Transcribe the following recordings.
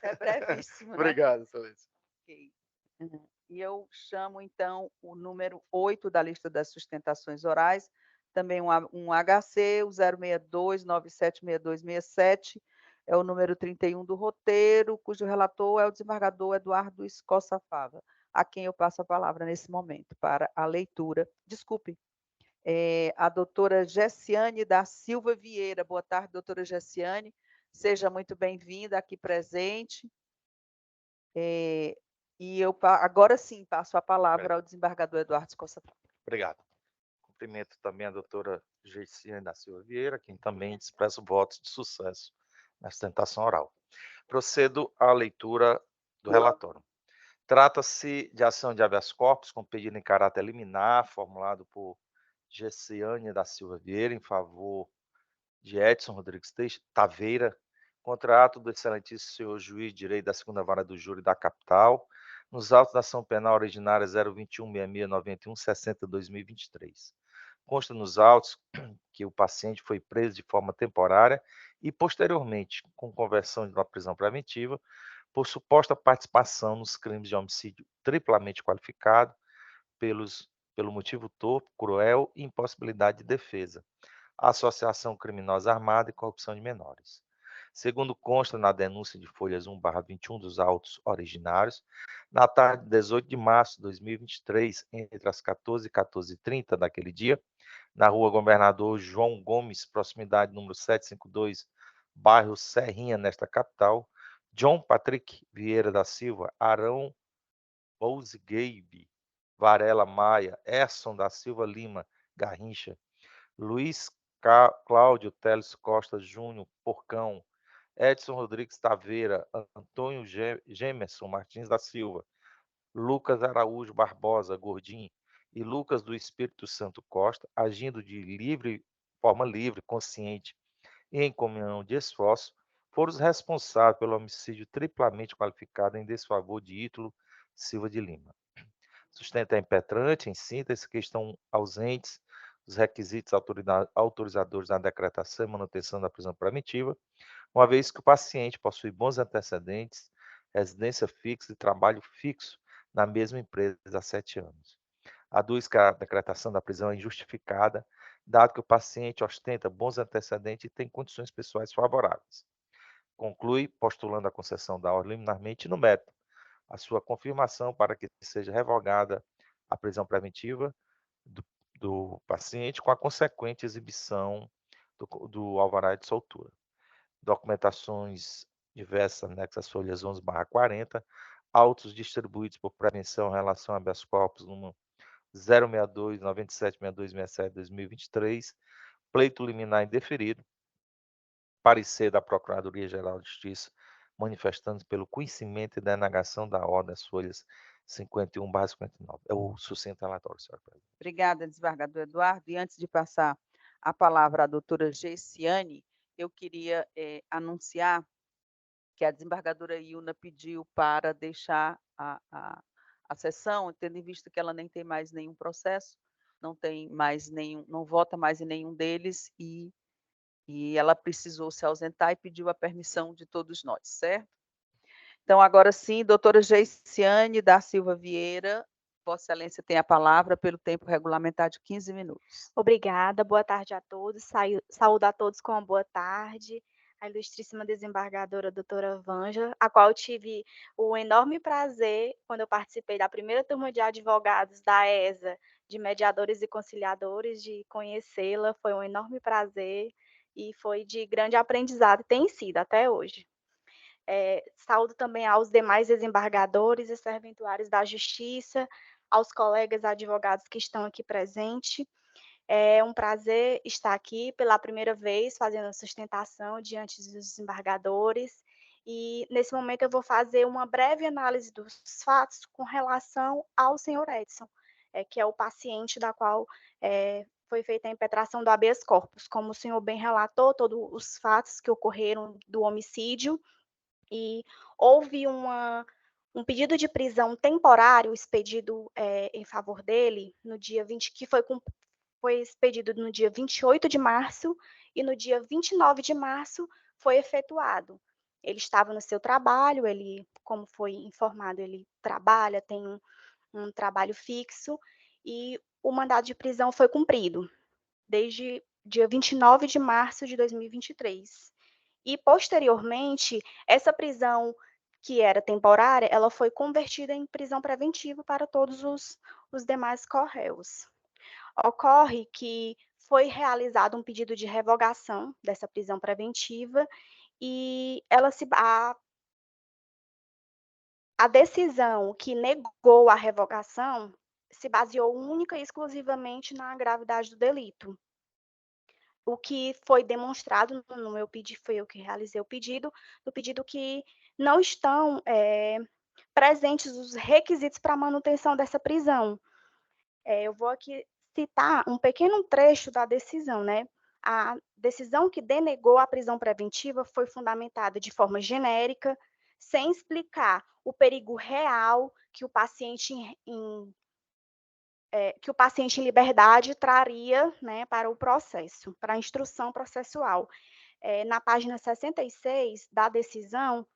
É brevíssimo, né? Obrigado, excelência. Ok. E eu chamo, então, o número 8 da lista das sustentações orais, também um HC, o 062976267, é o número 31 do roteiro, cujo relator é o desembargador Eduardo Escossa Fava, a quem eu passo a palavra nesse momento para a leitura. Desculpe, a doutora Gessiane da Silva Vieira. Boa tarde, doutora Gessiane. Seja muito bem-vinda aqui presente. E eu agora sim passo a palavra ao desembargador Eduardo Costa. Obrigado. Cumprimento também a doutora Geiciane da Silva Vieira, quem também expressa votos de sucesso na sustentação oral. Procedo à leitura do relatório. Trata-se de ação de habeas corpus com pedido em caráter liminar, formulado por Geiciane da Silva Vieira, em favor de Edson Rodrigues Taveira, contra ato do excelentíssimo senhor juiz de direito da segunda vara do júri da capital, nos autos da ação penal originária 021.6691.60/2023. Consta nos autos que o paciente foi preso de forma temporária e, posteriormente, com conversão de uma prisão preventiva, por suposta participação nos crimes de homicídio triplamente qualificado pelo motivo torpe, cruel e impossibilidade de defesa, associação criminosa armada e corrupção de menores. Segundo consta na denúncia de folhas 1/21 dos autos originários, na tarde de 18 de março de 2023, entre as 14 e 14h30 daquele dia, na rua Governador João Gomes, proximidade número 752, bairro Serrinha, nesta capital, John Patrick Vieira da Silva, Arão Gabe Varela Maia, Erson da Silva Lima Garrincha, Luiz Cláudio Teles Costa Júnior Porcão, Edson Rodrigues Taveira, Antônio Gemerson Martins da Silva, Lucas Araújo Barbosa Gordim e Lucas do Espírito Santo Costa, agindo de forma livre, consciente e em comunhão de esforço, foram os responsáveis pelo homicídio triplamente qualificado em desfavor de Ítalo Silva de Lima. Sustenta impetrante, em síntese, que estão ausentes os requisitos autorizadores na decretação e manutenção da prisão preventiva, uma vez que o paciente possui bons antecedentes, residência fixa e trabalho fixo na mesma empresa há 7 anos. Aduz que a decretação da prisão é injustificada, dado que o paciente ostenta bons antecedentes e tem condições pessoais favoráveis. Conclui, postulando a concessão da ordem liminarmente no mérito, a sua confirmação para que seja revogada a prisão preventiva do, do paciente com a consequente exibição do alvará de soltura. Documentações diversas anexas às folhas 11/40, autos distribuídos por prevenção em relação a habeas corpus número 062, 97, 62, 67, 2023, pleito liminar indeferido, parecer da Procuradoria-Geral de Justiça, manifestando pelo conhecimento e denegação da ordem, as folhas 51/59. É o sucinto relatório, senhora presidente. Obrigada, desembargador Eduardo. E antes de passar a palavra à doutora Gessiane, eu queria anunciar que a desembargadora Ilna pediu para deixar a sessão, tendo em vista que ela nem tem mais nenhum processo, não tem mais nenhum, não vota mais em nenhum deles, e ela precisou se ausentar e pediu a permissão de todos nós, certo? Então, agora sim, doutora Geiciane da Silva Vieira, Vossa Excelência tem a palavra pelo tempo regulamentar de 15 minutos. Obrigada, boa tarde a todos. Saúdo a todos com uma boa tarde. A ilustríssima desembargadora doutora Vanja, a qual tive o enorme prazer, quando eu participei da primeira turma de advogados da ESA, de mediadores e conciliadores, de conhecê-la. Foi um enorme prazer e foi de grande aprendizado, tem sido até hoje. Saúdo também aos demais desembargadores e serventuários da Justiça, aos colegas advogados que estão aqui presentes. É um prazer estar aqui pela primeira vez fazendo a sustentação diante dos desembargadores. E nesse momento eu vou fazer uma breve análise dos fatos com relação ao senhor Edson, que é o paciente da qual foi feita a impetração do habeas corpus. Como o senhor bem relatou, todos os fatos que ocorreram do homicídio, e houve um pedido de prisão temporário expedido em favor dele no dia 20, que foi expedido no dia 28 de março, e no dia 29 de março foi efetuado. Ele estava no seu trabalho, ele, como foi informado, ele trabalha, tem um trabalho fixo, e o mandado de prisão foi cumprido, desde dia 29 de março de 2023. E, posteriormente, essa prisão, que era temporária, ela foi convertida em prisão preventiva para todos os demais corréus. Ocorre que foi realizado um pedido de revogação dessa prisão preventiva e a decisão que negou a revogação se baseou única e exclusivamente na gravidade do delito. O que foi demonstrado no meu pedido, foi eu que realizei o pedido, do pedido que não estão presentes os requisitos para a manutenção dessa prisão. Eu vou aqui citar um pequeno trecho da decisão, né? A decisão que denegou a prisão preventiva foi fundamentada de forma genérica, sem explicar o perigo real que o paciente em liberdade traria, né, para o processo, para a instrução processual. Na página 66 da decisão,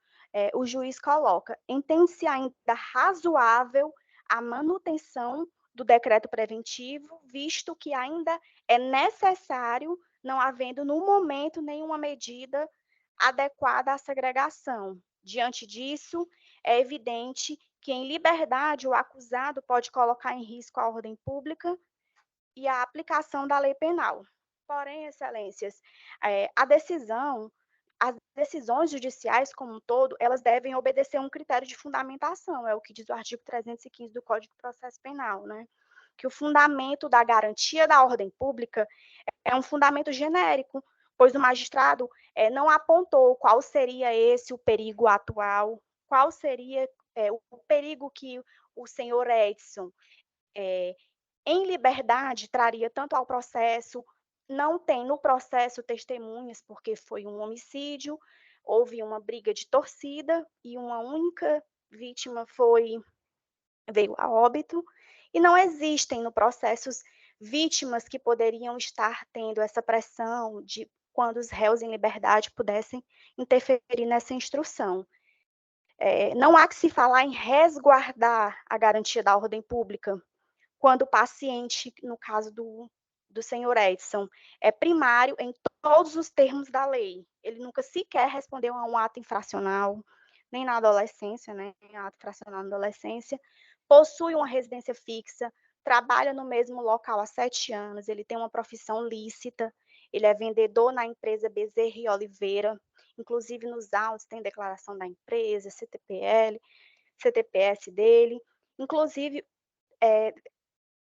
o juiz coloca: entende-se ainda razoável a manutenção do decreto preventivo, visto que ainda é necessário, não havendo no momento nenhuma medida adequada à segregação. Diante disso, é evidente que em liberdade o acusado pode colocar em risco a ordem pública e a aplicação da lei penal. Porém, excelências, as decisões judiciais como um todo, elas devem obedecer a um critério de fundamentação, é o que diz o artigo 315 do Código de Processo Penal, né? Que o fundamento da garantia da ordem pública é um fundamento genérico, pois o magistrado não apontou qual seria esse o perigo atual, qual seria o perigo que o senhor Edson, em liberdade, traria tanto ao processo. Não tem no processo testemunhas, porque foi um homicídio, houve uma briga de torcida e uma única vítima veio a óbito, e não existem no processo vítimas que poderiam estar tendo essa pressão de quando os réus em liberdade pudessem interferir nessa instrução. Não há que se falar em resguardar a garantia da ordem pública, quando o paciente, no caso do senhor Edson, é primário em todos os termos da lei. Ele nunca sequer respondeu a um ato infracional, nem na adolescência, né, nem ato infracional na adolescência, possui uma residência fixa, trabalha no mesmo local há 7 anos, ele tem uma profissão lícita, ele é vendedor na empresa Bezerra e Oliveira, inclusive nos autos tem declaração da empresa, CTPL, CTPS dele, inclusive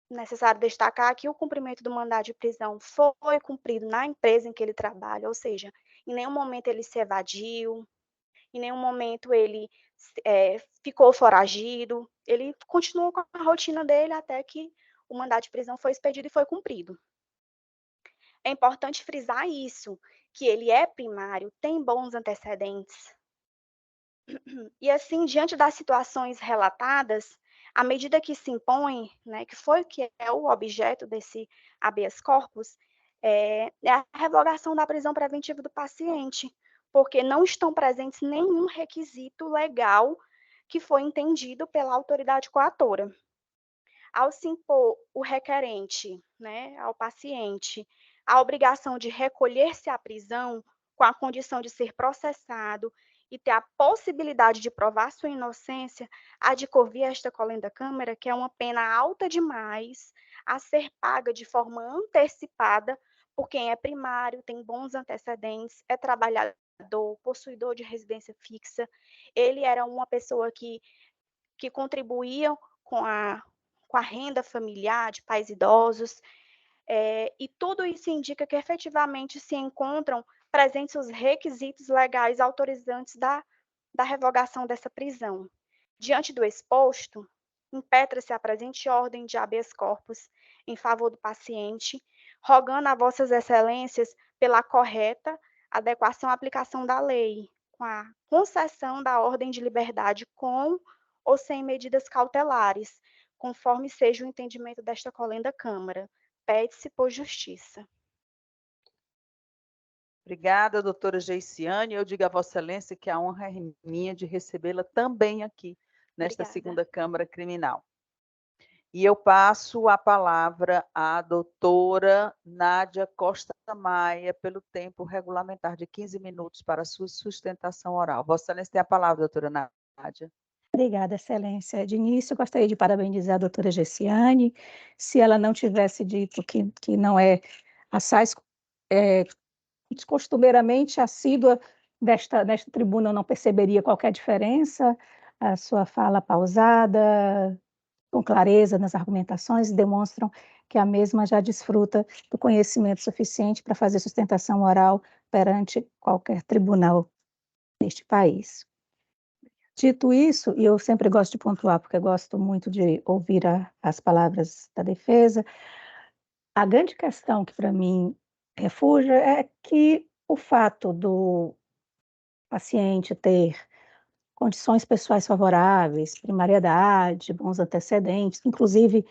necessário destacar que o cumprimento do mandado de prisão foi cumprido na empresa em que ele trabalha, ou seja, em nenhum momento ele se evadiu, em nenhum momento ele ficou foragido, ele continuou com a rotina dele até que o mandado de prisão foi expedido e foi cumprido. É importante frisar isso, que ele é primário, tem bons antecedentes. E assim, diante das situações relatadas, a medida que se impõe, né, que é o objeto desse habeas corpus, é a revogação da prisão preventiva do paciente, porque não estão presentes nenhum requisito legal que foi entendido pela autoridade coatora. Ao se impor o requerente, né, ao paciente, a obrigação de recolher-se à prisão com a condição de ser processado e ter a possibilidade de provar sua inocência, adcorria esta colenda câmara, que é uma pena alta demais a ser paga de forma antecipada por quem é primário, tem bons antecedentes, é trabalhador, possuidor de residência fixa. Ele era uma pessoa que contribuía com a renda familiar de pais idosos, e tudo isso indica que efetivamente se encontram presentes os requisitos legais autorizantes da revogação dessa prisão. Diante do exposto, impetra-se a presente ordem de habeas corpus em favor do paciente, rogando a vossas excelências pela correta adequação à aplicação da lei, com a concessão da ordem de liberdade com ou sem medidas cautelares, conforme seja o entendimento desta colenda Câmara. Pede-se por justiça. Obrigada, doutora Geiciane. Eu digo a Vossa Excelência que a honra é minha de recebê-la também aqui, nesta Obrigada. segunda Câmara Criminal. E eu passo a palavra à doutora Nádia Costa Maia, pelo tempo regulamentar de 15 minutos para sua sustentação oral. Vossa Excelência tem a palavra, doutora Nádia. Obrigada, Excelência. De início, gostaria de parabenizar a doutora Gessiane. Se ela não tivesse dito que não é assaz costumeiramente assídua desta tribuna, eu não perceberia qualquer diferença. A sua fala pausada, com clareza nas argumentações, demonstram que a mesma já desfruta do conhecimento suficiente para fazer sustentação oral perante qualquer tribunal neste país. Dito isso, e eu sempre gosto de pontuar, porque eu gosto muito de ouvir as palavras da defesa, a grande questão que para mim refugia é que o fato do paciente ter condições pessoais favoráveis, primariedade, bons antecedentes, inclusive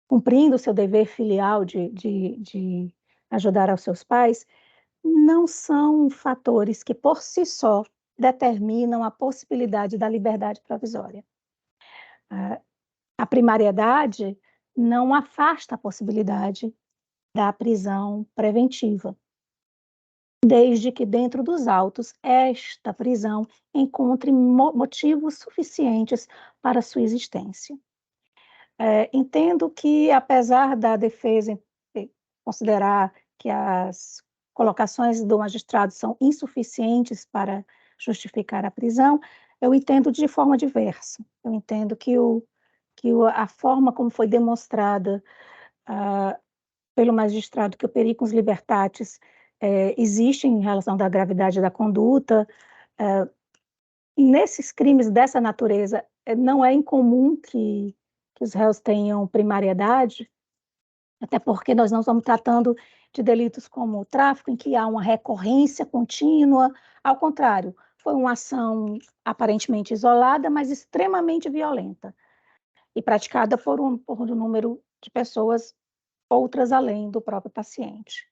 cumprindo o seu dever filial de ajudar aos seus pais, não são fatores que por si só determinam a possibilidade da liberdade provisória. A primariedade não afasta a possibilidade da prisão preventiva, desde que dentro dos autos esta prisão encontre motivos suficientes para sua existência. Entendo que, apesar da defesa considerar que as colocações do magistrado são insuficientes para justificar a prisão, eu entendo de forma diversa. Eu entendo que a forma como foi demonstrada pelo magistrado que o pericus libertatis existe em relação da gravidade da conduta. Nesses crimes dessa natureza, não é incomum que os réus tenham primariedade, até porque nós não estamos tratando de delitos como o tráfico, em que há uma recorrência contínua. Ao contrário, foi uma ação aparentemente isolada, mas extremamente violenta, e praticada por um número de pessoas, outras além do próprio paciente.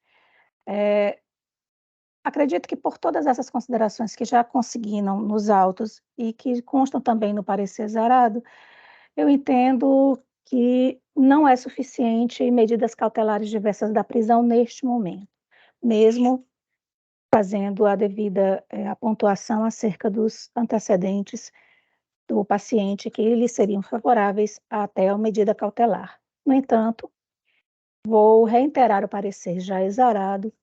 Acredito que por todas essas considerações que já conseguiram nos autos e que constam também no parecer zarado, eu entendo que não é suficiente medidas cautelares diversas da prisão neste momento, mesmo fazendo a devida a pontuação acerca dos antecedentes do paciente que lhe seriam favoráveis até a medida cautelar. No entanto, vou reiterar o parecer já exarado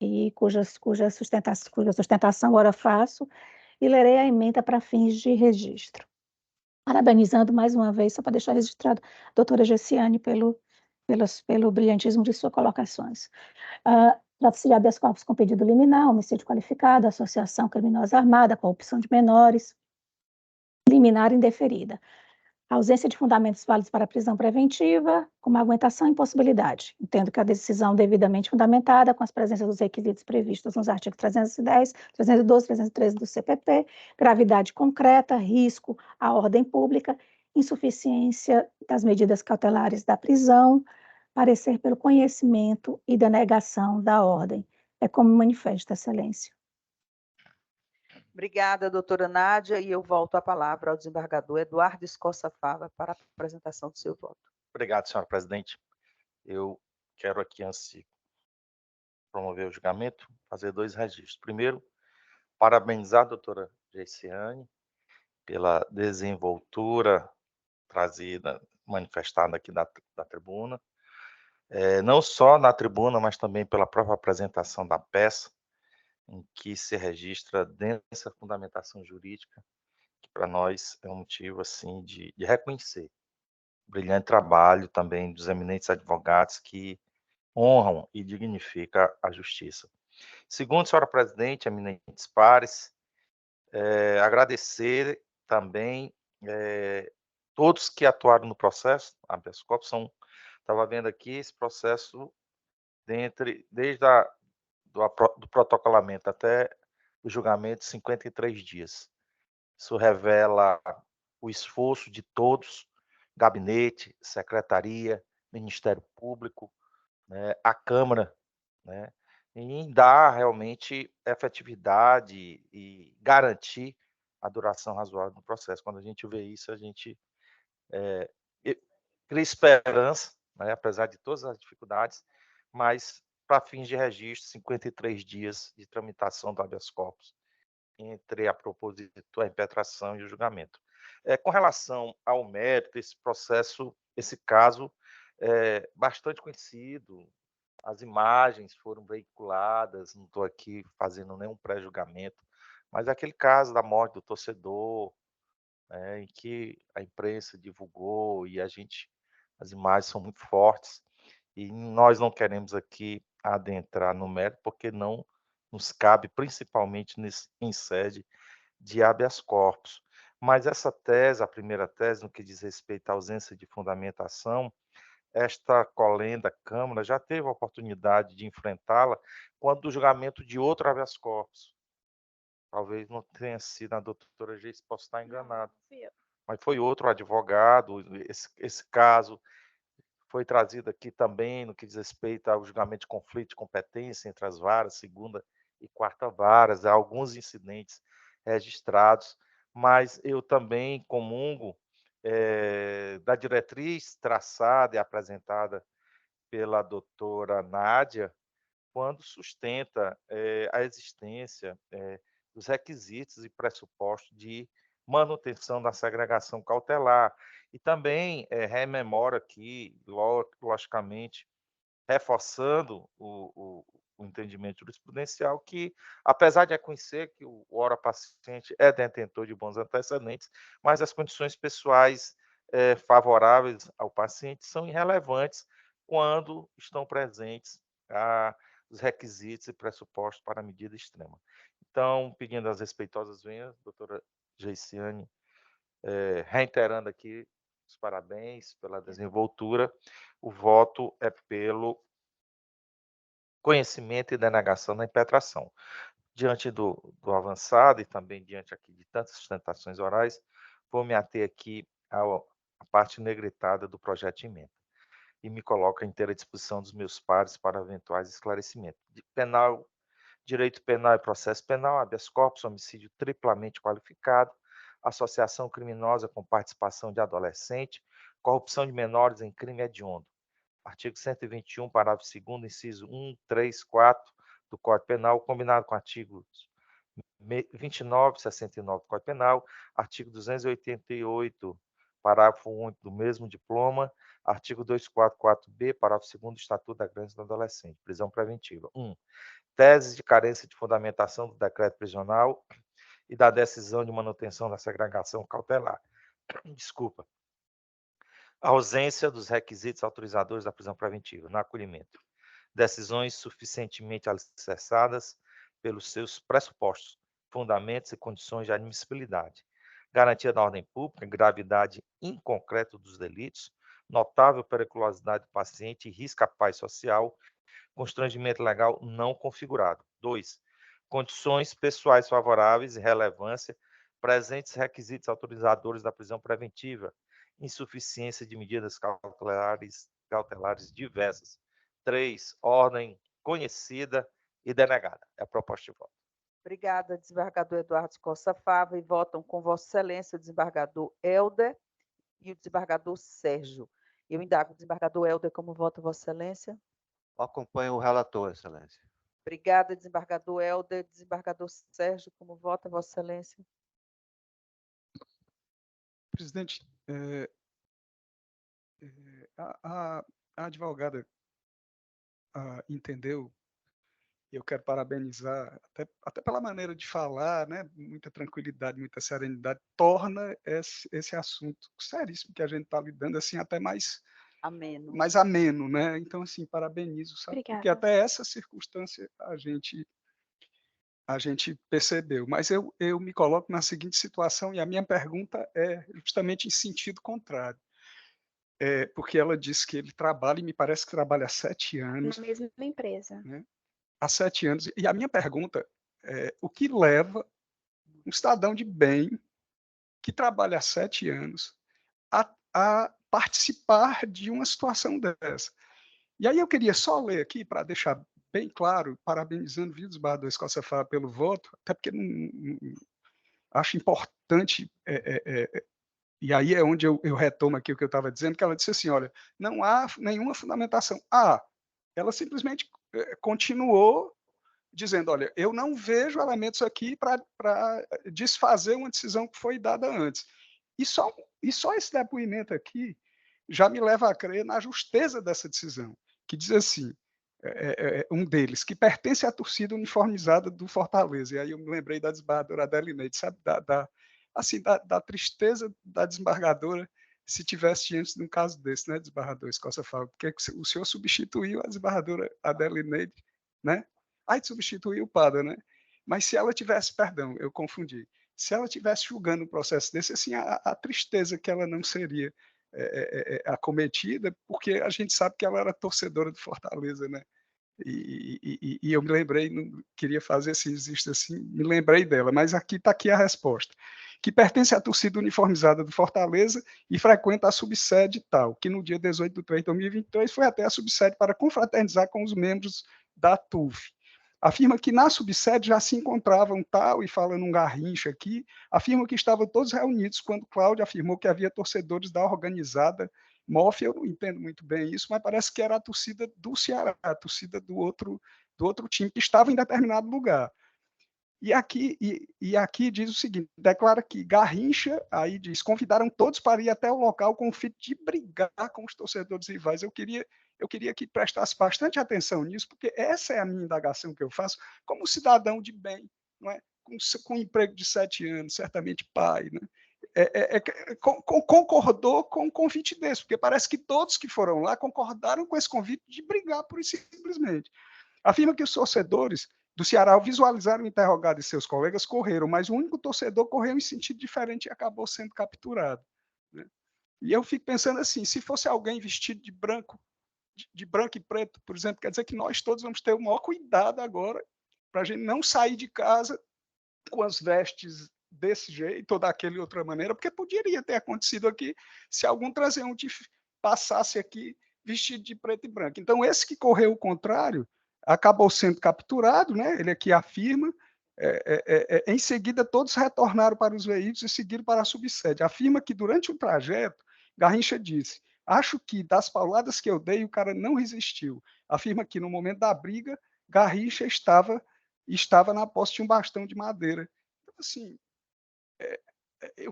e cuja sustentação agora faço, e lerei a emenda para fins de registro. Parabenizando mais uma vez, só para deixar registrado, a doutora Gessiane pelo brilhantismo de suas colocações. Trata-se de habeas corpus com pedido liminar, homicídio qualificado, associação criminosa armada, corrupção de menores, liminar indeferida. Ausência de fundamentos válidos para a prisão preventiva, como aguentação e impossibilidade. Entendo que a decisão devidamente fundamentada, com as presenças dos requisitos previstos nos artigos 310, 312, 313 do CPP, gravidade concreta, risco à ordem pública, insuficiência das medidas cautelares da prisão, parecer pelo conhecimento e denegação da ordem. É como manifesta, Excelência. Obrigada, doutora Nádia, e eu volto a palavra ao desembargador Eduardo Escossa Fava para a apresentação do seu voto. Obrigado, senhora presidente. Eu quero aqui, antes de promover o julgamento, fazer 2 registros. Primeiro, parabenizar a doutora Geiciane pela desenvoltura trazida, manifestada aqui da tribuna, não só na tribuna, mas também pela própria apresentação da peça, em que se registra densa fundamentação jurídica, que para nós é um motivo assim de reconhecer o brilhante trabalho também dos eminentes advogados que honram e dignificam a justiça. Segundo, senhora presidente, eminentes pares, agradecer também todos que atuaram no processo. Habeas corpus estava vendo aqui esse processo desde do protocolamento até o julgamento, 53 dias. Isso revela o esforço de todos, gabinete, secretaria, Ministério Público, né, a Câmara, né, em dar realmente efetividade e garantir a duração razoável do processo. Quando a gente vê isso, a gente e cria esperança, né, apesar de todas as dificuldades, mas para fins de registro, 53 dias de tramitação do habeas corpus entre a propositura, a impetração e o julgamento. Com relação ao mérito, esse processo, esse caso é bastante conhecido, as imagens foram veiculadas, não estou aqui fazendo nenhum pré-julgamento, mas aquele caso da morte do torcedor, em que a imprensa divulgou e as imagens são muito fortes, e nós não queremos aqui adentrar no mérito, porque não nos cabe, principalmente em sede de habeas corpus. Mas essa tese, a primeira tese, no que diz respeito à ausência de fundamentação, esta colenda Câmara já teve a oportunidade de enfrentá-la quando do julgamento de outro habeas corpus. Talvez não tenha sido a doutora Geice, posso estar Não, enganado, fui eu. mas foi outro advogado. Esse caso foi trazido aqui também no que diz respeito ao julgamento de conflito de competência entre as varas, segunda e quarta varas. Há alguns incidentes registrados, mas eu também comungo da diretriz traçada e apresentada pela doutora Nádia, quando sustenta a existência dos requisitos e pressupostos de manutenção da segregação cautelar. E também rememora aqui, logicamente, reforçando o entendimento jurisprudencial, que, apesar de reconhecer que o ora paciente é detentor de bons antecedentes, mas as condições pessoais favoráveis ao paciente são irrelevantes quando estão presentes os requisitos e pressupostos para a medida extrema. Então, pedindo as respeitosas venhas, doutora Geiciane, reiterando aqui os parabéns pela desenvoltura, o voto é pelo conhecimento e denegação da impetração. Diante do avançado e também diante aqui de tantas sustentações orais, vou me ater aqui à parte negritada do projeto de emenda e me coloco à inteira disposição dos meus pares para eventuais esclarecimentos. Direito penal e processo penal, habeas corpus, homicídio triplamente qualificado, associação criminosa com participação de adolescente, corrupção de menores em crime hediondo. Artigo 121, parágrafo 2º, inciso 1, 3, 4 do Código Penal, combinado com artigos 29 e 69 do Código Penal, artigo 288, parágrafo único do mesmo diploma, artigo 244-B, parágrafo 2º do Estatuto da Criança e do Adolescente, prisão preventiva. 1. Teses de carência de fundamentação do decreto prisional e da decisão de manutenção da segregação cautelar. Desculpa. A ausência dos requisitos autorizadores da prisão preventiva no acolhimento. Decisões suficientemente alicerçadas pelos seus pressupostos, fundamentos e condições de admissibilidade. Garantia da ordem pública, gravidade inconcreta dos delitos, notável periculosidade do paciente e risco à paz social, constrangimento legal não configurado. 2. Condições pessoais favoráveis e relevância, presentes requisitos autorizadores da prisão preventiva, insuficiência de medidas cautelares diversas. 3. Ordem conhecida e denegada. É a proposta de voto. Obrigada, desembargador Eduardo Costa Fava, e votam com Vossa Excelência o desembargador Helder e o desembargador Sérgio. Eu indago o desembargador Helder como vota Vossa Excelência. Acompanho o relator, Excelência. Obrigada, desembargador Helder. Desembargador Sérgio, como vota Vossa Excelência? Presidente, a advogada entendeu, e eu quero parabenizar, até pela maneira de falar, né, muita tranquilidade, muita serenidade, torna esse assunto seríssimo que a gente está lidando, assim, até mais ameno, né? Então, assim, parabenizo, sabe? Obrigada. Porque até essa circunstância a gente percebeu. Mas eu me coloco na seguinte situação, e a minha pergunta é justamente em sentido contrário. Porque ela disse que ele trabalha, e me parece que trabalha há 7 anos. Na mesma empresa. Né? Há 7 anos. E a minha pergunta é: o que leva um cidadão de bem, que trabalha há 7 anos, a participar de uma situação dessa? E aí eu queria só ler aqui, para deixar bem claro, parabenizando, viu, desembargador Escócia Fava pelo voto, até porque acho importante, e aí é onde eu retomo aqui o que eu estava dizendo, que ela disse assim, olha, não há nenhuma fundamentação. Ela simplesmente continuou dizendo, olha, eu não vejo elementos aqui para desfazer uma decisão que foi dada antes. E só esse depoimento aqui já me leva a crer na justeza dessa decisão, que diz assim, um deles, que pertence à torcida uniformizada do Fortaleza. E aí eu me lembrei da desembargadora Adelineide, sabe, da tristeza da desembargadora se tivesse diante de um caso desse, né, desembargador Escócia Fava, porque o senhor substituiu a desembargadora Adelineide, né? Aí substituiu o Pada, né? Mas se ela tivesse, perdão, eu confundi, se ela tivesse julgando um processo desse, assim, a tristeza que ela não seria acometida, porque a gente sabe que ela era torcedora do Fortaleza, né? E eu me lembrei, não queria fazer esse registro assim, me lembrei dela, mas aqui está aqui a resposta. Que pertence à torcida uniformizada do Fortaleza e frequenta a subsede tal, que no dia 18 de 3 de 2023 foi até a subsede para confraternizar com os membros da TUF. Afirma que na subsede já se encontravam tal, e falando um garrincha aqui, afirma que estavam todos reunidos quando Cláudio afirmou que havia torcedores da organizada MOF. Eu não entendo muito bem isso, mas parece que era a torcida do Ceará, a torcida do outro time que estava em determinado lugar. E aqui diz o seguinte, declara que Garrincha, aí diz, convidaram todos para ir até o local com o fim de brigar com os torcedores rivais. Eu queria que prestasse bastante atenção nisso, porque essa é a minha indagação que eu faço como cidadão de bem, não é? Com um emprego de 7 anos, certamente pai, né? Concordou com um convite desse, porque parece que todos que foram lá concordaram com esse convite de brigar por isso simplesmente. Afirma que os torcedores do Ceará, ao visualizar o interrogado e seus colegas, correram, mas o único torcedor correu em sentido diferente e acabou sendo capturado, né? E eu fico pensando assim, se fosse alguém vestido de branco e preto, por exemplo, quer dizer que nós todos vamos ter o maior cuidado agora para a gente não sair de casa com as vestes desse jeito ou daquele outra maneira, porque poderia ter acontecido aqui se algum transeunte passasse aqui vestido de preto e branco. Então, esse que correu o contrário acabou sendo capturado, né? Ele aqui afirma, em seguida todos retornaram para os veículos e seguiram para a subsede. Afirma que durante o trajeto, Garrincha disse, acho que das pauladas que eu dei, o cara não resistiu. Afirma que no momento da briga, Garrincha estava na posse de um bastão de madeira. Então, assim,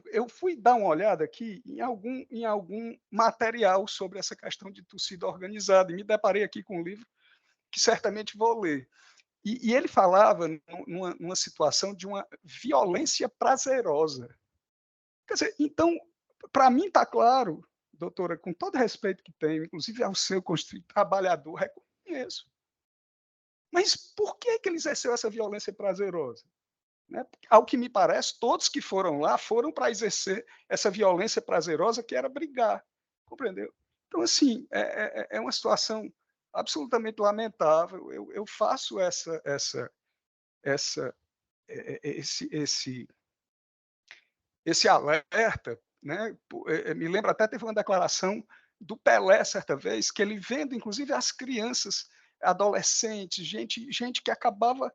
eu fui dar uma olhada aqui em algum material sobre essa questão de torcida organizada e me deparei aqui com um livro que certamente vou ler. E ele falava numa situação de uma violência prazerosa. Quer dizer, então, para mim está claro, doutora, com todo respeito que tenho, inclusive ao seu constituinte trabalhador, reconheço. Mas por que ele exerceu essa violência prazerosa? Né? Ao que me parece, todos que foram lá foram para exercer essa violência prazerosa, que era brigar, compreendeu? Então, assim, é uma situação absolutamente lamentável. Eu faço esse alerta, né? Me lembra até, teve uma declaração do Pelé, certa vez, que ele vendo, inclusive, as crianças, adolescentes, gente que acabava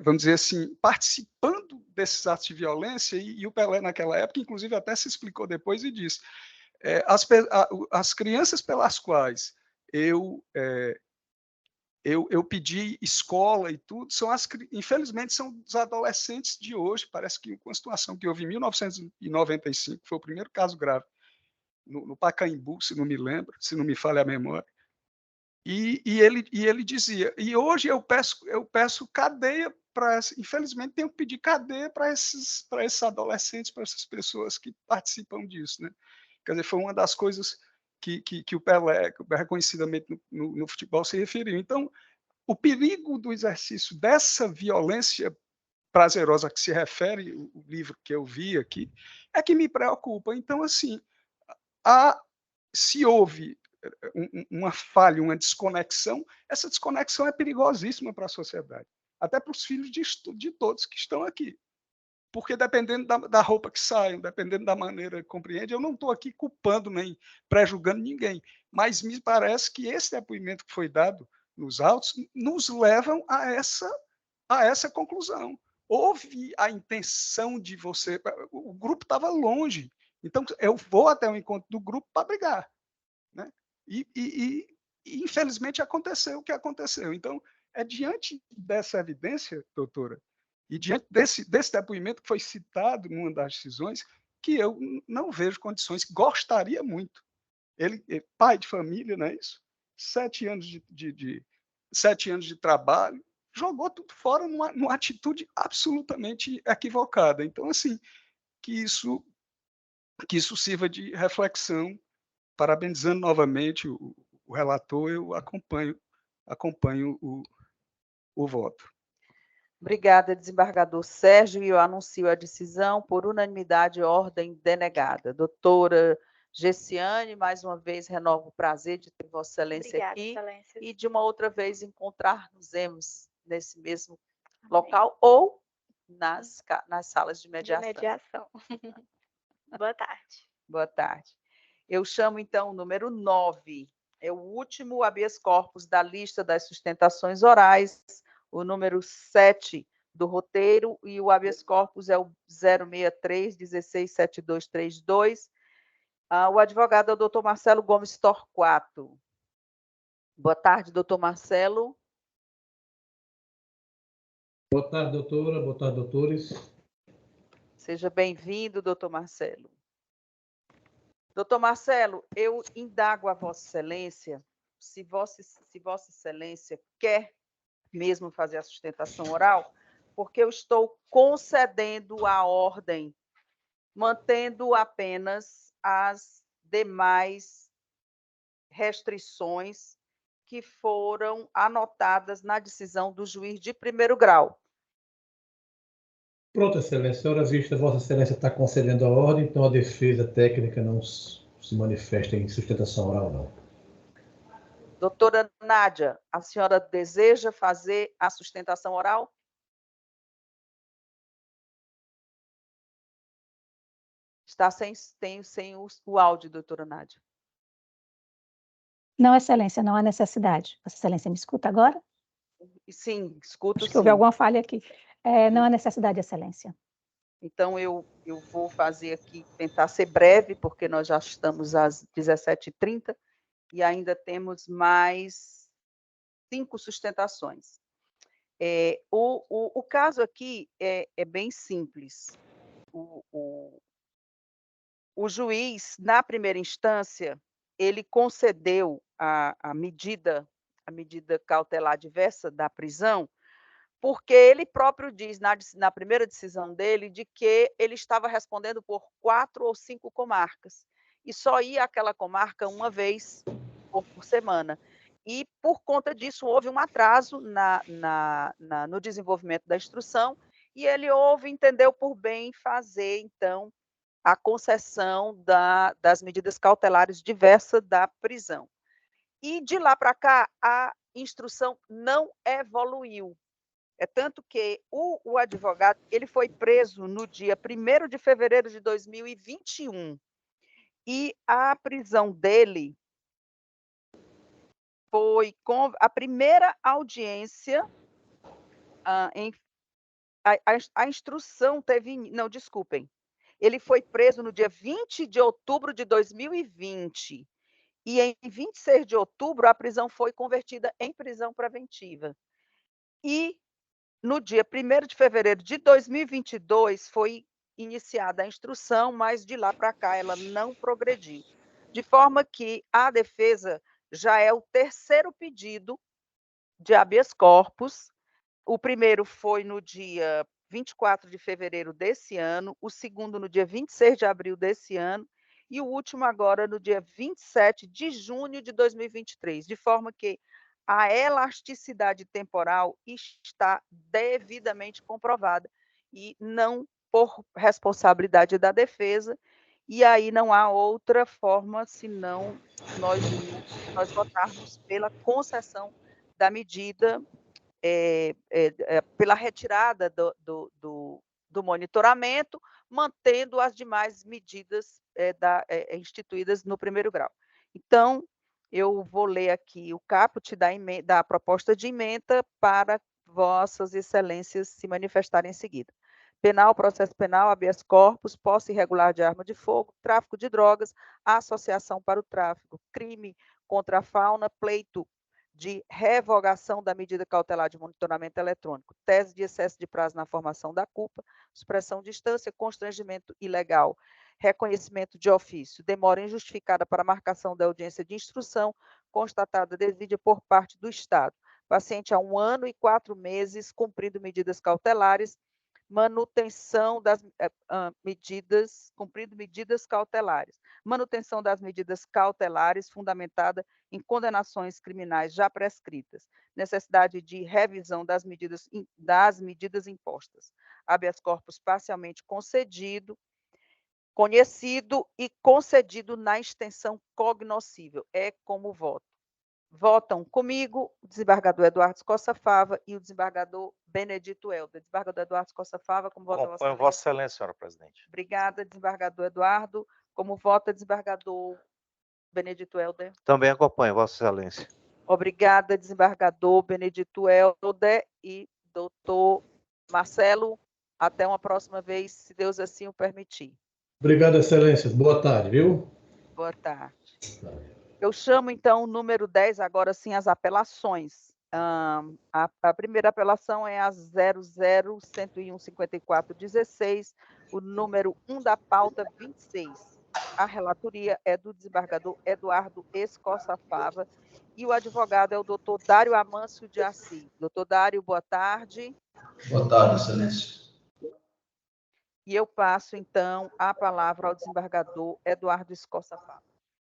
vamos dizer assim, participando desses atos de violência, e o Pelé naquela época, inclusive até se explicou depois e disse, as crianças pelas quais eu pedi escola e tudo, infelizmente são os adolescentes de hoje, parece que com a situação que houve em 1995, foi o primeiro caso grave, no Pacaembu, se não me lembro, se não me falha a memória. E ele dizia, e hoje eu peço cadeia para, infelizmente tenho que pedir cadeia para esses adolescentes, para essas pessoas que participam disso, né? Quer dizer, foi uma das coisas que o Pelé, reconhecidamente no futebol, se referiu. Então, o perigo do exercício dessa violência prazerosa que se refere o livro que eu vi aqui, é que me preocupa. Então, assim, se houve uma falha, uma desconexão, essa desconexão é perigosíssima para a sociedade, até para os filhos de todos que estão aqui. porque dependendo da roupa que saiam, dependendo da maneira que compreende, eu não estou aqui culpando nem pré-julgando ninguém, mas me parece que esse depoimento que foi dado nos autos nos levam a essa conclusão. Houve a intenção de você... O grupo estava longe, então eu vou até o encontro do grupo para brigar, né? E, infelizmente, aconteceu o que aconteceu. Então, é diante dessa evidência, doutora, e diante desse depoimento que foi citado numa das decisões, que eu não vejo condições, gostaria muito. Ele é pai de família, não é isso? 7 anos de 7 anos de trabalho, jogou tudo fora numa atitude absolutamente equivocada. Então, assim, que isso sirva de reflexão. Parabenizando novamente o relator, eu acompanho o voto. Obrigada, desembargador Sérgio, e eu anuncio a decisão por unanimidade, ordem denegada. Doutora Gessiane, mais uma vez renovo o prazer de ter Vossa Excelência Obrigada, aqui Excelência. e de uma outra vez encontrar-nos nesse mesmo local ou nas salas de mediação. De mediação. Boa tarde. Boa tarde. Eu chamo, então, o número 9. É o último habeas corpus da lista das sustentações orais, o número 7 do roteiro, e o habeas corpus é o 063-167232. O advogado é o doutor Marcelo Gomes Torquato. Boa tarde, doutor Marcelo. Boa tarde, doutora. Boa tarde, doutores. Seja bem-vindo, doutor Marcelo. Doutor Marcelo, eu indago a Vossa Excelência se Vossa Excelência quer mesmo fazer a sustentação oral, porque eu estou concedendo a ordem, mantendo apenas as demais restrições que foram anotadas na decisão do juiz de primeiro grau. Pronto, Excelência. Ora vista, Vossa Excelência está concedendo a ordem, então a defesa técnica não se manifesta em sustentação oral, não. Doutora Nádia, a senhora deseja fazer a sustentação oral? Está sem o áudio, doutora Nádia. Não, Excelência, não há necessidade. Vossa Excelência me escuta agora? Sim, escuto. Acho que houve alguma falha aqui. Não há necessidade, Excelência. Então, eu vou fazer aqui, tentar ser breve, porque nós já estamos às 17h30 e ainda temos mais 5 sustentações. O caso aqui é bem simples. O juiz, na primeira instância, ele concedeu a medida cautelar diversa da prisão, porque ele próprio diz, na primeira decisão dele, de que ele estava respondendo por 4 ou 5 comarcas, e só ia àquela comarca uma vez por semana. E, por conta disso, houve um atraso no desenvolvimento da instrução, e ele entendeu por bem fazer, então, a concessão das medidas cautelares diversas da prisão. E, de lá para cá, a instrução não evoluiu. É tanto que o advogado ele foi preso no dia 1º de fevereiro de 2021, e a prisão dele foi com a primeira audiência, a instrução teve... Não, desculpem. Ele foi preso no dia 20 de outubro de 2020, e em 26 de outubro a prisão foi convertida em prisão preventiva. E no dia 1º de fevereiro de 2022 foi iniciada a instrução, mas de lá para cá ela não progrediu. De forma que a defesa já é o 3º pedido de habeas corpus. O primeiro foi no dia 24 de fevereiro desse ano, o segundo no dia 26 de abril desse ano, e o último agora no dia 27 de junho de 2023, de forma que a elasticidade temporal está devidamente comprovada e não por responsabilidade da defesa, e aí não há outra forma senão nós votarmos pela concessão da medida, pela retirada do monitoramento, mantendo as demais medidas instituídas no primeiro grau. Então, eu vou ler aqui o caput da proposta de emenda para vossas excelências se manifestarem em seguida. Penal, processo penal, habeas corpus, posse irregular de arma de fogo, tráfico de drogas, associação para o tráfico, crime contra a fauna, pleito de revogação da medida cautelar de monitoramento eletrônico, tese de excesso de prazo na formação da culpa, supressão de instância, constrangimento ilegal, reconhecimento de ofício, demora injustificada para marcação da audiência de instrução, constatada desídia por parte do Estado, paciente há 1 ano e 4 meses, cumprindo medidas cautelares, manutenção das cumprindo medidas cautelares, manutenção das medidas cautelares fundamentada em condenações criminais já prescritas, necessidade de revisão das medidas impostas, habeas corpus parcialmente concedido, conhecido e concedido na extensão cognoscível, é como voto. Votam comigo o desembargador Eduardo Costa Fava e o desembargador Benedito Helder. Desembargador Eduardo Costa Fava, como vota Vossa Acompanho Vossa Excelência, senhora presidente. Obrigada, desembargador Eduardo. Como vota desembargador Benedito Helder? Também acompanho, Vossa Excelência. Obrigada, desembargador Benedito Helder e doutor Marcelo. Até uma próxima vez, se Deus assim o permitir. Obrigado, Excelência. Boa tarde, viu? Boa tarde. Eu chamo, então, o número 10, agora sim, as apelações. A primeira apelação é a 00-101-5416, o número 1 da pauta 26. A relatoria é do desembargador Eduardo Escossa Fava e o advogado é o doutor Dário Amâncio de Assis. Doutor Dário, boa tarde. Boa tarde, Excelência. E eu passo, então, a palavra ao desembargador Eduardo Escossa Fava.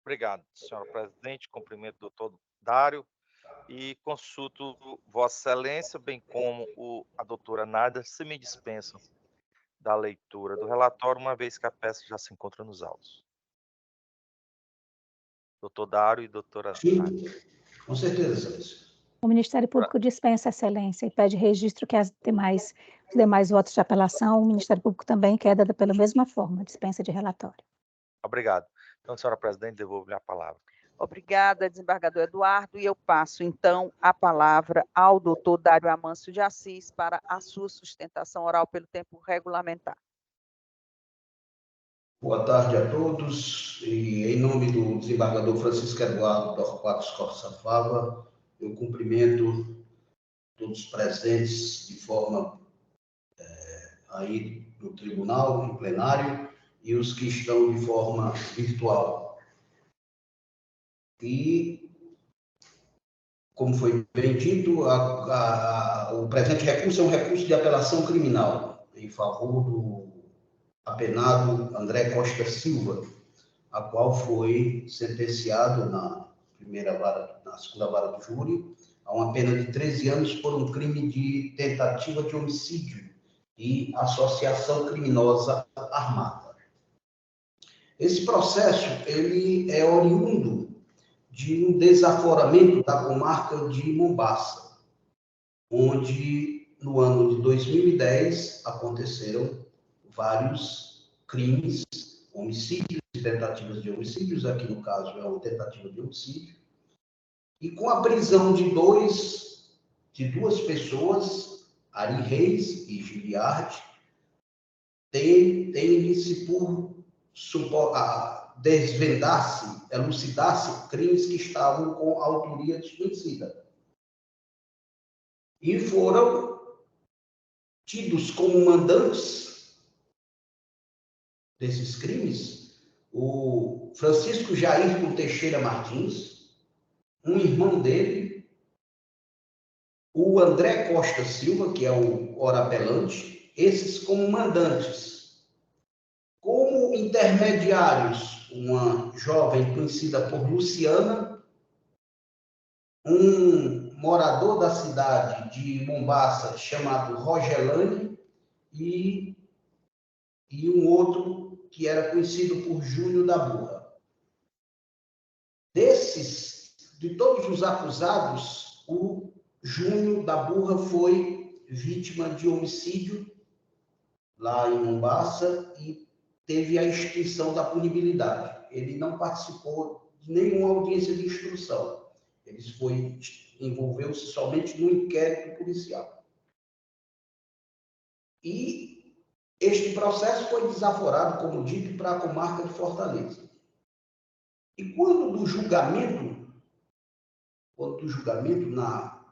Obrigado, senhora presidente. Cumprimento o doutor Dário e consulto Vossa Excelência, bem como a doutora Nádia, se me dispensam da leitura do relatório, uma vez que a peça já se encontra nos autos. Doutor Dário e doutora Nádia. Com certeza, Excelência. O Ministério Público dispensa, Excelência, e pede registro que os demais votos de apelação, o Ministério Público também queda pela mesma forma, dispensa de relatório. Obrigado. Então, senhora presidente, devolvo-lhe a palavra. Obrigada, desembargador Eduardo, e eu passo, então, a palavra ao doutor Dário Amâncio de Assis para a sua sustentação oral pelo tempo regulamentar. Boa tarde a todos, e em nome do desembargador Francisco Eduardo Torquato Escossa Fava, eu cumprimento todos os presentes de forma aí no tribunal, em plenário, e os que estão de forma virtual. E, como foi bem dito, o presente recurso é um recurso de apelação criminal em favor do apenado André Costa Silva, a qual foi sentenciado na segunda vara do júri a uma pena de 13 anos por um crime de tentativa de homicídio e associação criminosa armada. Esse processo ele é oriundo de um desaforamento da comarca de Mombaça, onde no ano de 2010 aconteceram vários crimes, homicídios e tentativas de homicídios, aqui no caso é uma tentativa de homicídio, e com a prisão de duas pessoas, Ari Reis e Giliardi, tem-se por desvendar-se, elucidar-se crimes que estavam com autoria desconhecida. E foram tidos como mandantes desses crimes o Francisco Jairton Teixeira Martins, um irmão dele, o André Costa Silva, que é o orapelante, esses como mandantes. Como intermediários, uma jovem conhecida por Luciana, um morador da cidade de Mombaça chamado Rogelane e um outro que era conhecido por Júnior da Burra. De todos os acusados, o Júnior da Burra foi vítima de homicídio lá em Mombasa e teve a extinção da punibilidade. Ele não participou de nenhuma audiência de instrução. Ele envolveu-se somente no inquérito policial. E este processo foi desaforado, como dito, para a comarca de Fortaleza. E quando do julgamento na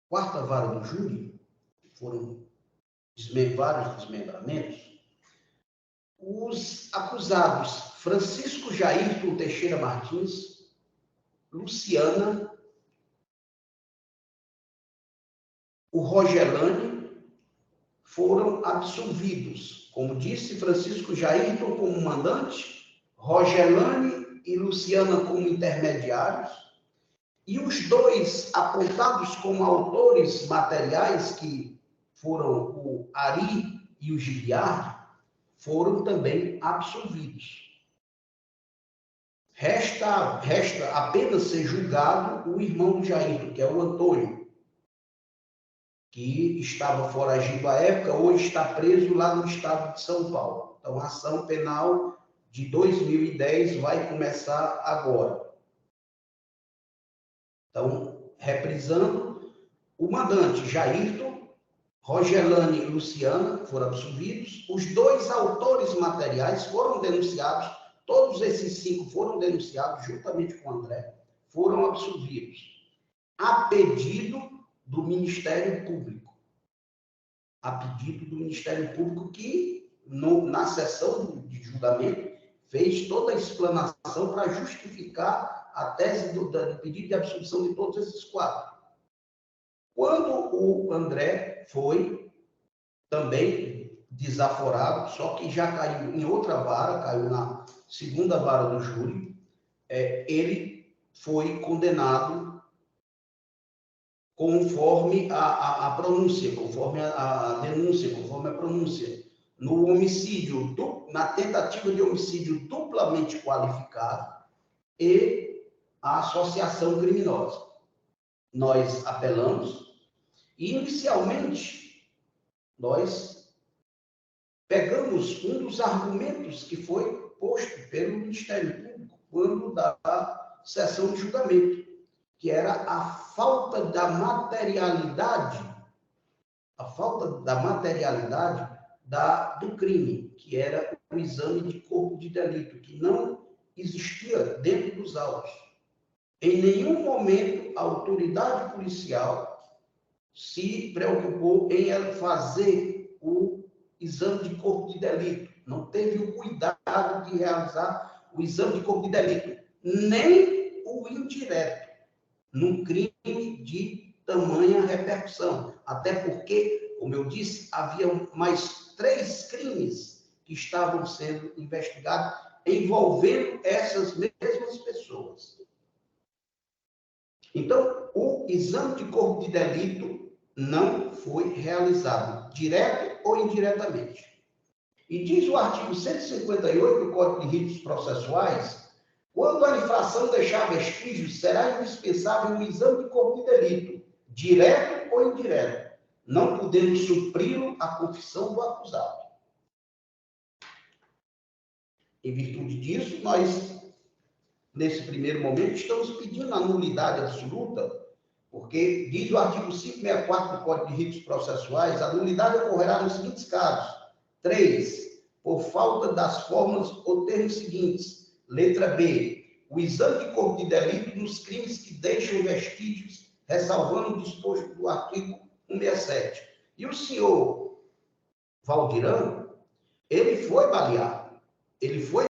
quarta vara do júri, foram vários desmembramentos, os acusados Francisco Jairton Teixeira Martins, Luciana, o Rogelane, foram absolvidos. Como disse, Francisco Jairton como mandante, Rogelane e Luciana como intermediários, e os dois apontados como autores materiais, que foram o Ari e o Giliard, foram também absolvidos. Resta apenas ser julgado o irmão do Jairton, que é o Antônio, que estava foragido à época, hoje está preso lá no estado de São Paulo. Então, a ação penal de 2010 vai começar agora. Então, reprisando, o mandante Jairton, Rogelane e Luciana foram absolvidos, os dois autores materiais foram denunciados, todos esses 5 foram denunciados, juntamente com o André, foram absolvidos, a pedido do Ministério Público. A pedido do Ministério Público que, na sessão de julgamento, fez toda a explanação para justificar a tese do pedido de absolvição de todos esses 4. Quando o André foi também desaforado, só que já caiu em outra vara, caiu na segunda vara do júri, ele foi condenado conforme a pronúncia, conforme a denúncia, conforme a pronúncia, no homicídio, na tentativa de homicídio duplamente qualificado e a associação criminosa. Nós apelamos e, inicialmente, nós pegamos um dos argumentos que foi posto pelo Ministério Público quando da sessão de julgamento, que era a falta da materialidade do crime, que era o exame de corpo de delito, que não existia dentro dos autos. Em nenhum momento a autoridade policial se preocupou em fazer o exame de corpo de delito. Não teve o cuidado de realizar o exame de corpo de delito, nem o indireto, num crime de tamanha repercussão. Até porque, como eu disse, havia mais 3 crimes que estavam sendo investigados envolvendo essas mesmas pessoas. Então, o exame de corpo de delito não foi realizado, direto ou indiretamente. E diz o artigo 158 do Código de Ritos Processuais, quando a infração deixar vestígios, será indispensável o exame de corpo de delito, direto ou indireto, não podendo supri-lo a confissão do acusado. Em virtude disso, nós, nesse primeiro momento, estamos pedindo a nulidade absoluta, porque diz o artigo 564 do Código de Ritos Processuais, a nulidade ocorrerá nos seguintes casos. 3, por falta das formas ou termos seguintes. Letra B, o exame de corpo de delito nos crimes que deixam vestígios, ressalvando o disposto do artigo 167. E o senhor Valdirão, ele foi baleado, ele foi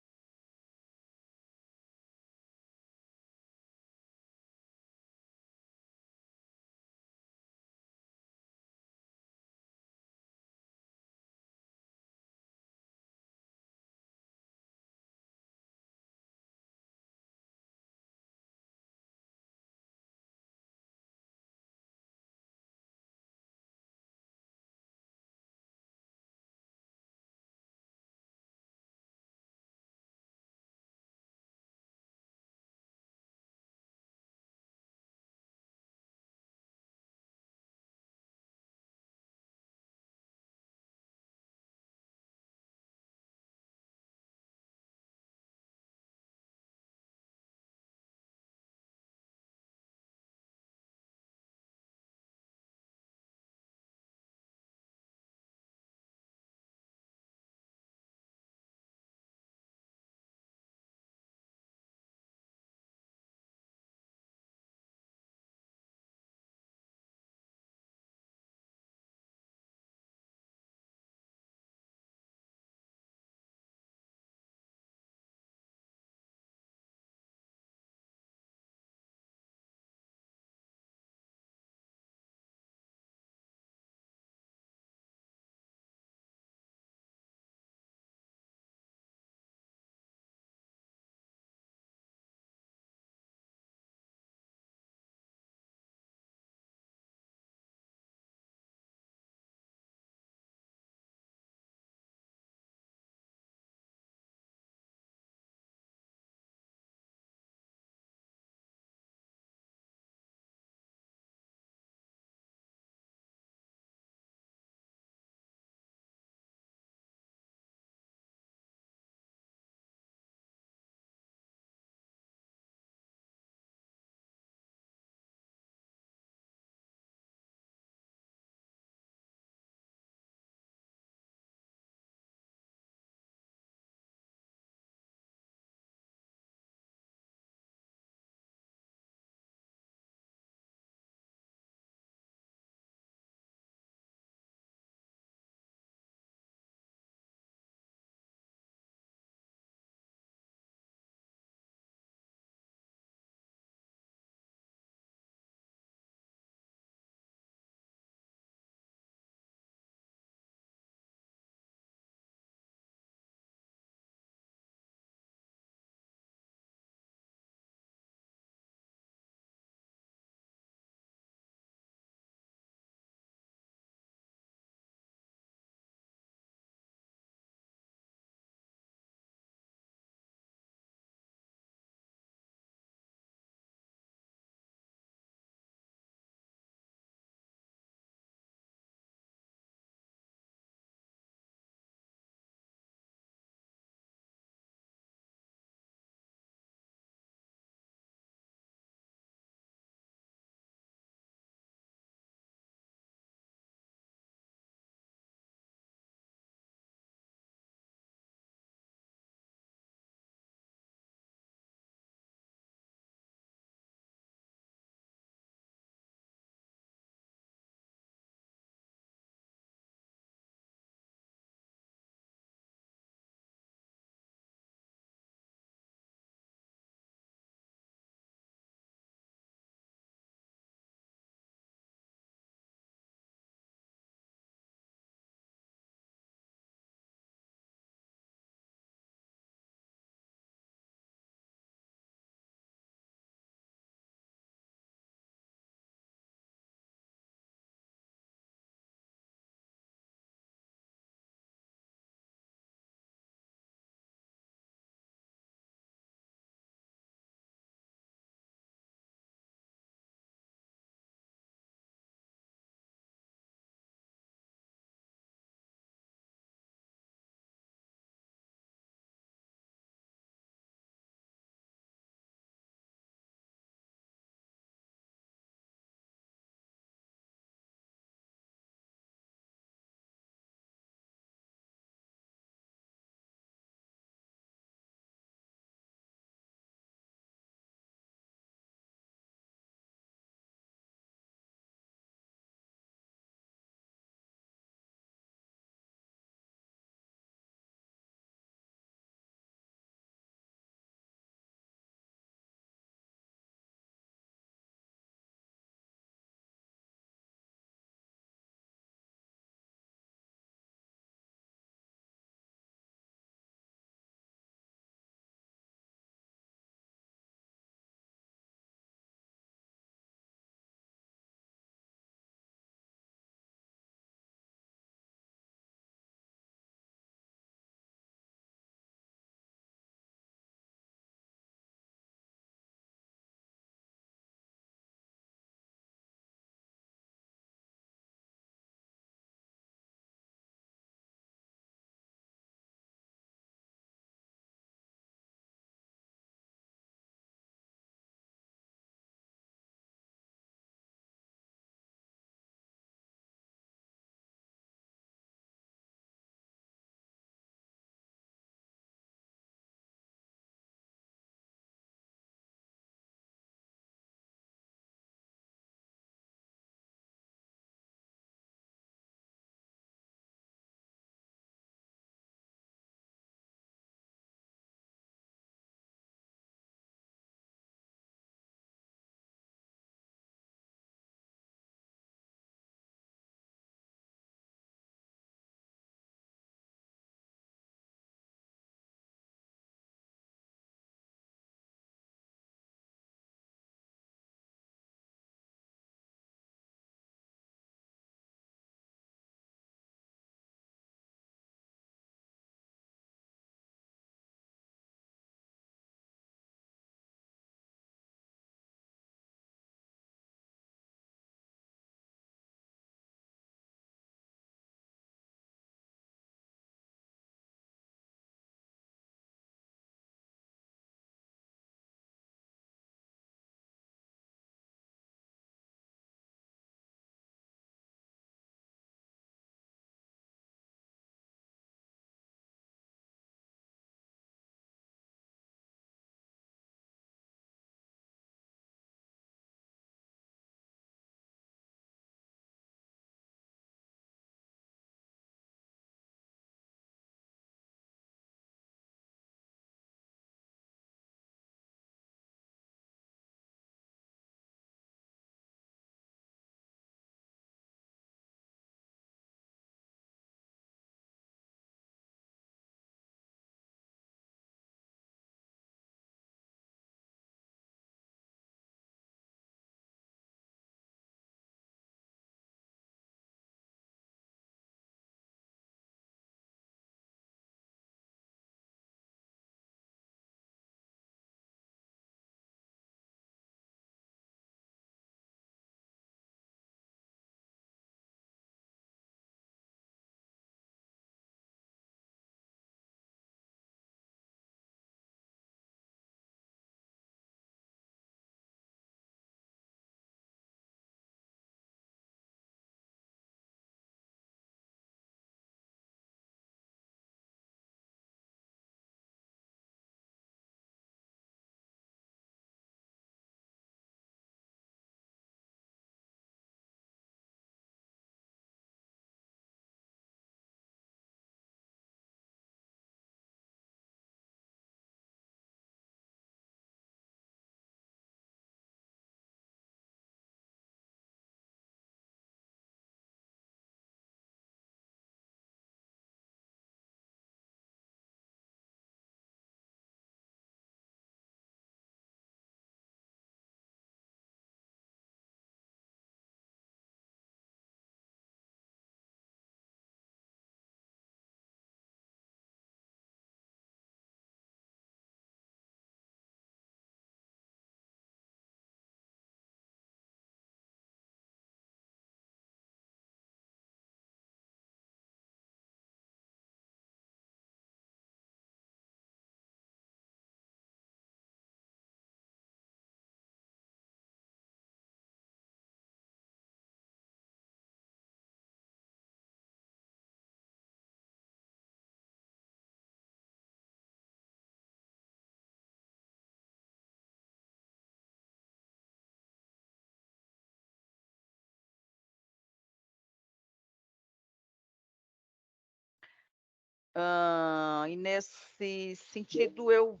E nesse sentido, eu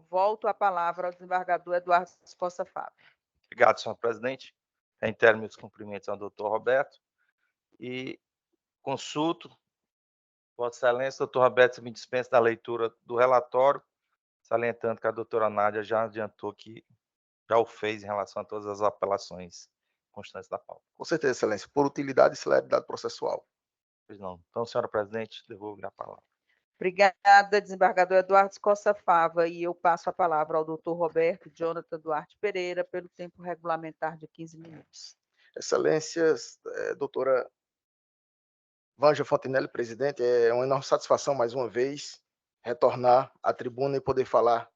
volto a palavra ao desembargador Eduardo Costa Fava. Obrigado, senhor presidente. Reitero meus cumprimentos ao doutor Roberto e consulto, Vossa Excelência, doutor Roberto me dispensa da leitura do relatório, salientando que a doutora Nádia já adiantou que já o fez em relação a todas as apelações constantes da pauta. Com certeza, Excelência, por utilidade e celeridade processual. Pois não. Então, senhora presidente, devolvo-lhe a palavra. Obrigada, desembargador Eduardo Costa Fava, e eu passo a palavra ao doutor Roberto Jonathan Duarte Pereira, pelo tempo regulamentar de 15 minutos. Excelências, doutora Vanja Fontenelle, presidente, é uma enorme satisfação, mais uma vez, retornar à tribuna e poder falar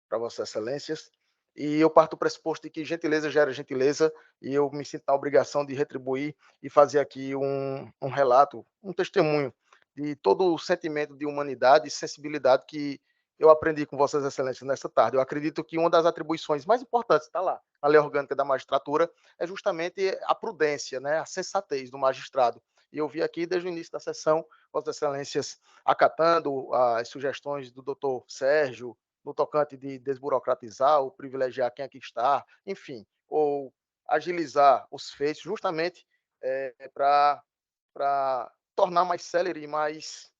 para Vossas Excelências. E eu parto do pressuposto de que gentileza gera gentileza, e eu me sinto na obrigação de retribuir e fazer aqui um relato, um testemunho de todo o sentimento de humanidade e sensibilidade que eu aprendi com Vossas Excelências nesta tarde. Eu acredito que uma das atribuições mais importantes, está lá, na lei orgânica da magistratura, é justamente a prudência, né, a sensatez do magistrado. E eu vi aqui, desde o início da sessão, Vossas Excelências acatando as sugestões do doutor Sérgio, no tocante de desburocratizar ou privilegiar quem aqui está, enfim, ou agilizar os feitos, justamente para tornar mais célere e mais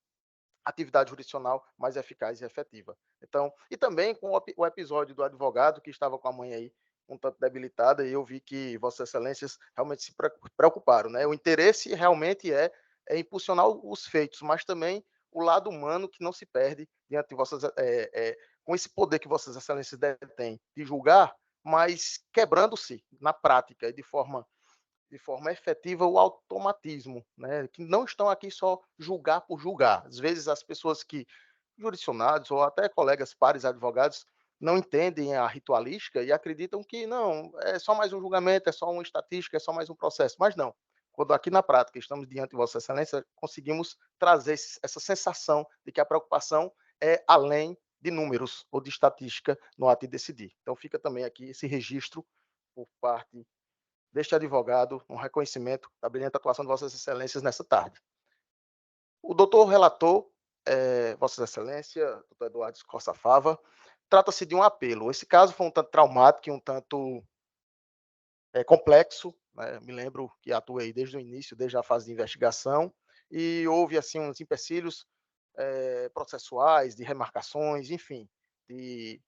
atividade jurisdicional mais eficaz e efetiva. Então, e também com o episódio do advogado que estava com a mãe aí um tanto debilitada, e eu vi que Vossas Excelências realmente se preocuparam, né? O interesse realmente é impulsionar os feitos, mas também o lado humano que não se perde diante de Vossas com esse poder que Vossas Excelências detêm de julgar, mas quebrando-se na prática e de forma efetiva o automatismo, né? Que não estão aqui só julgar por julgar. Às vezes as pessoas que, jurisdicionados ou até colegas, pares advogados, não entendem a ritualística e acreditam que não, é só mais um julgamento, é só uma estatística, é só mais um processo. Mas não. Quando aqui na prática estamos diante de Vossa Excelência, conseguimos trazer essa sensação de que a preocupação é além de números ou de estatística no ato de decidir. Então fica também aqui esse registro por parte deste advogado, um reconhecimento da brilhante atuação de Vossas Excelências nessa tarde. O doutor relator, Vossas Excelências, doutor Eduardo Costa Fava, trata-se de um apelo. Esse caso foi um tanto traumático e um tanto complexo, né? Me lembro que atuei desde o início, desde a fase de investigação, e houve assim uns empecilhos processuais, de remarcações, enfim, de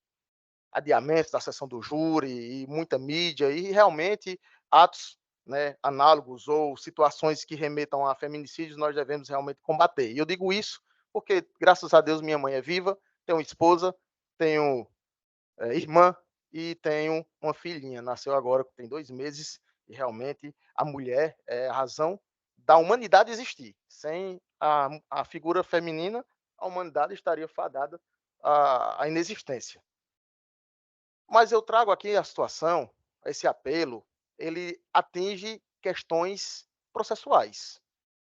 adiamentos da sessão do júri e muita mídia, e realmente atos, né, análogos ou situações que remetam a feminicídios nós devemos realmente combater. E eu digo isso porque, graças a Deus, minha mãe é viva, tenho esposa, tenho irmã e tenho uma filhinha, nasceu agora, tem 2 meses, e realmente a mulher é a razão da humanidade existir. Sem a figura feminina, a humanidade estaria fadada à inexistência. Mas eu trago aqui a situação, esse apelo, ele atinge questões processuais,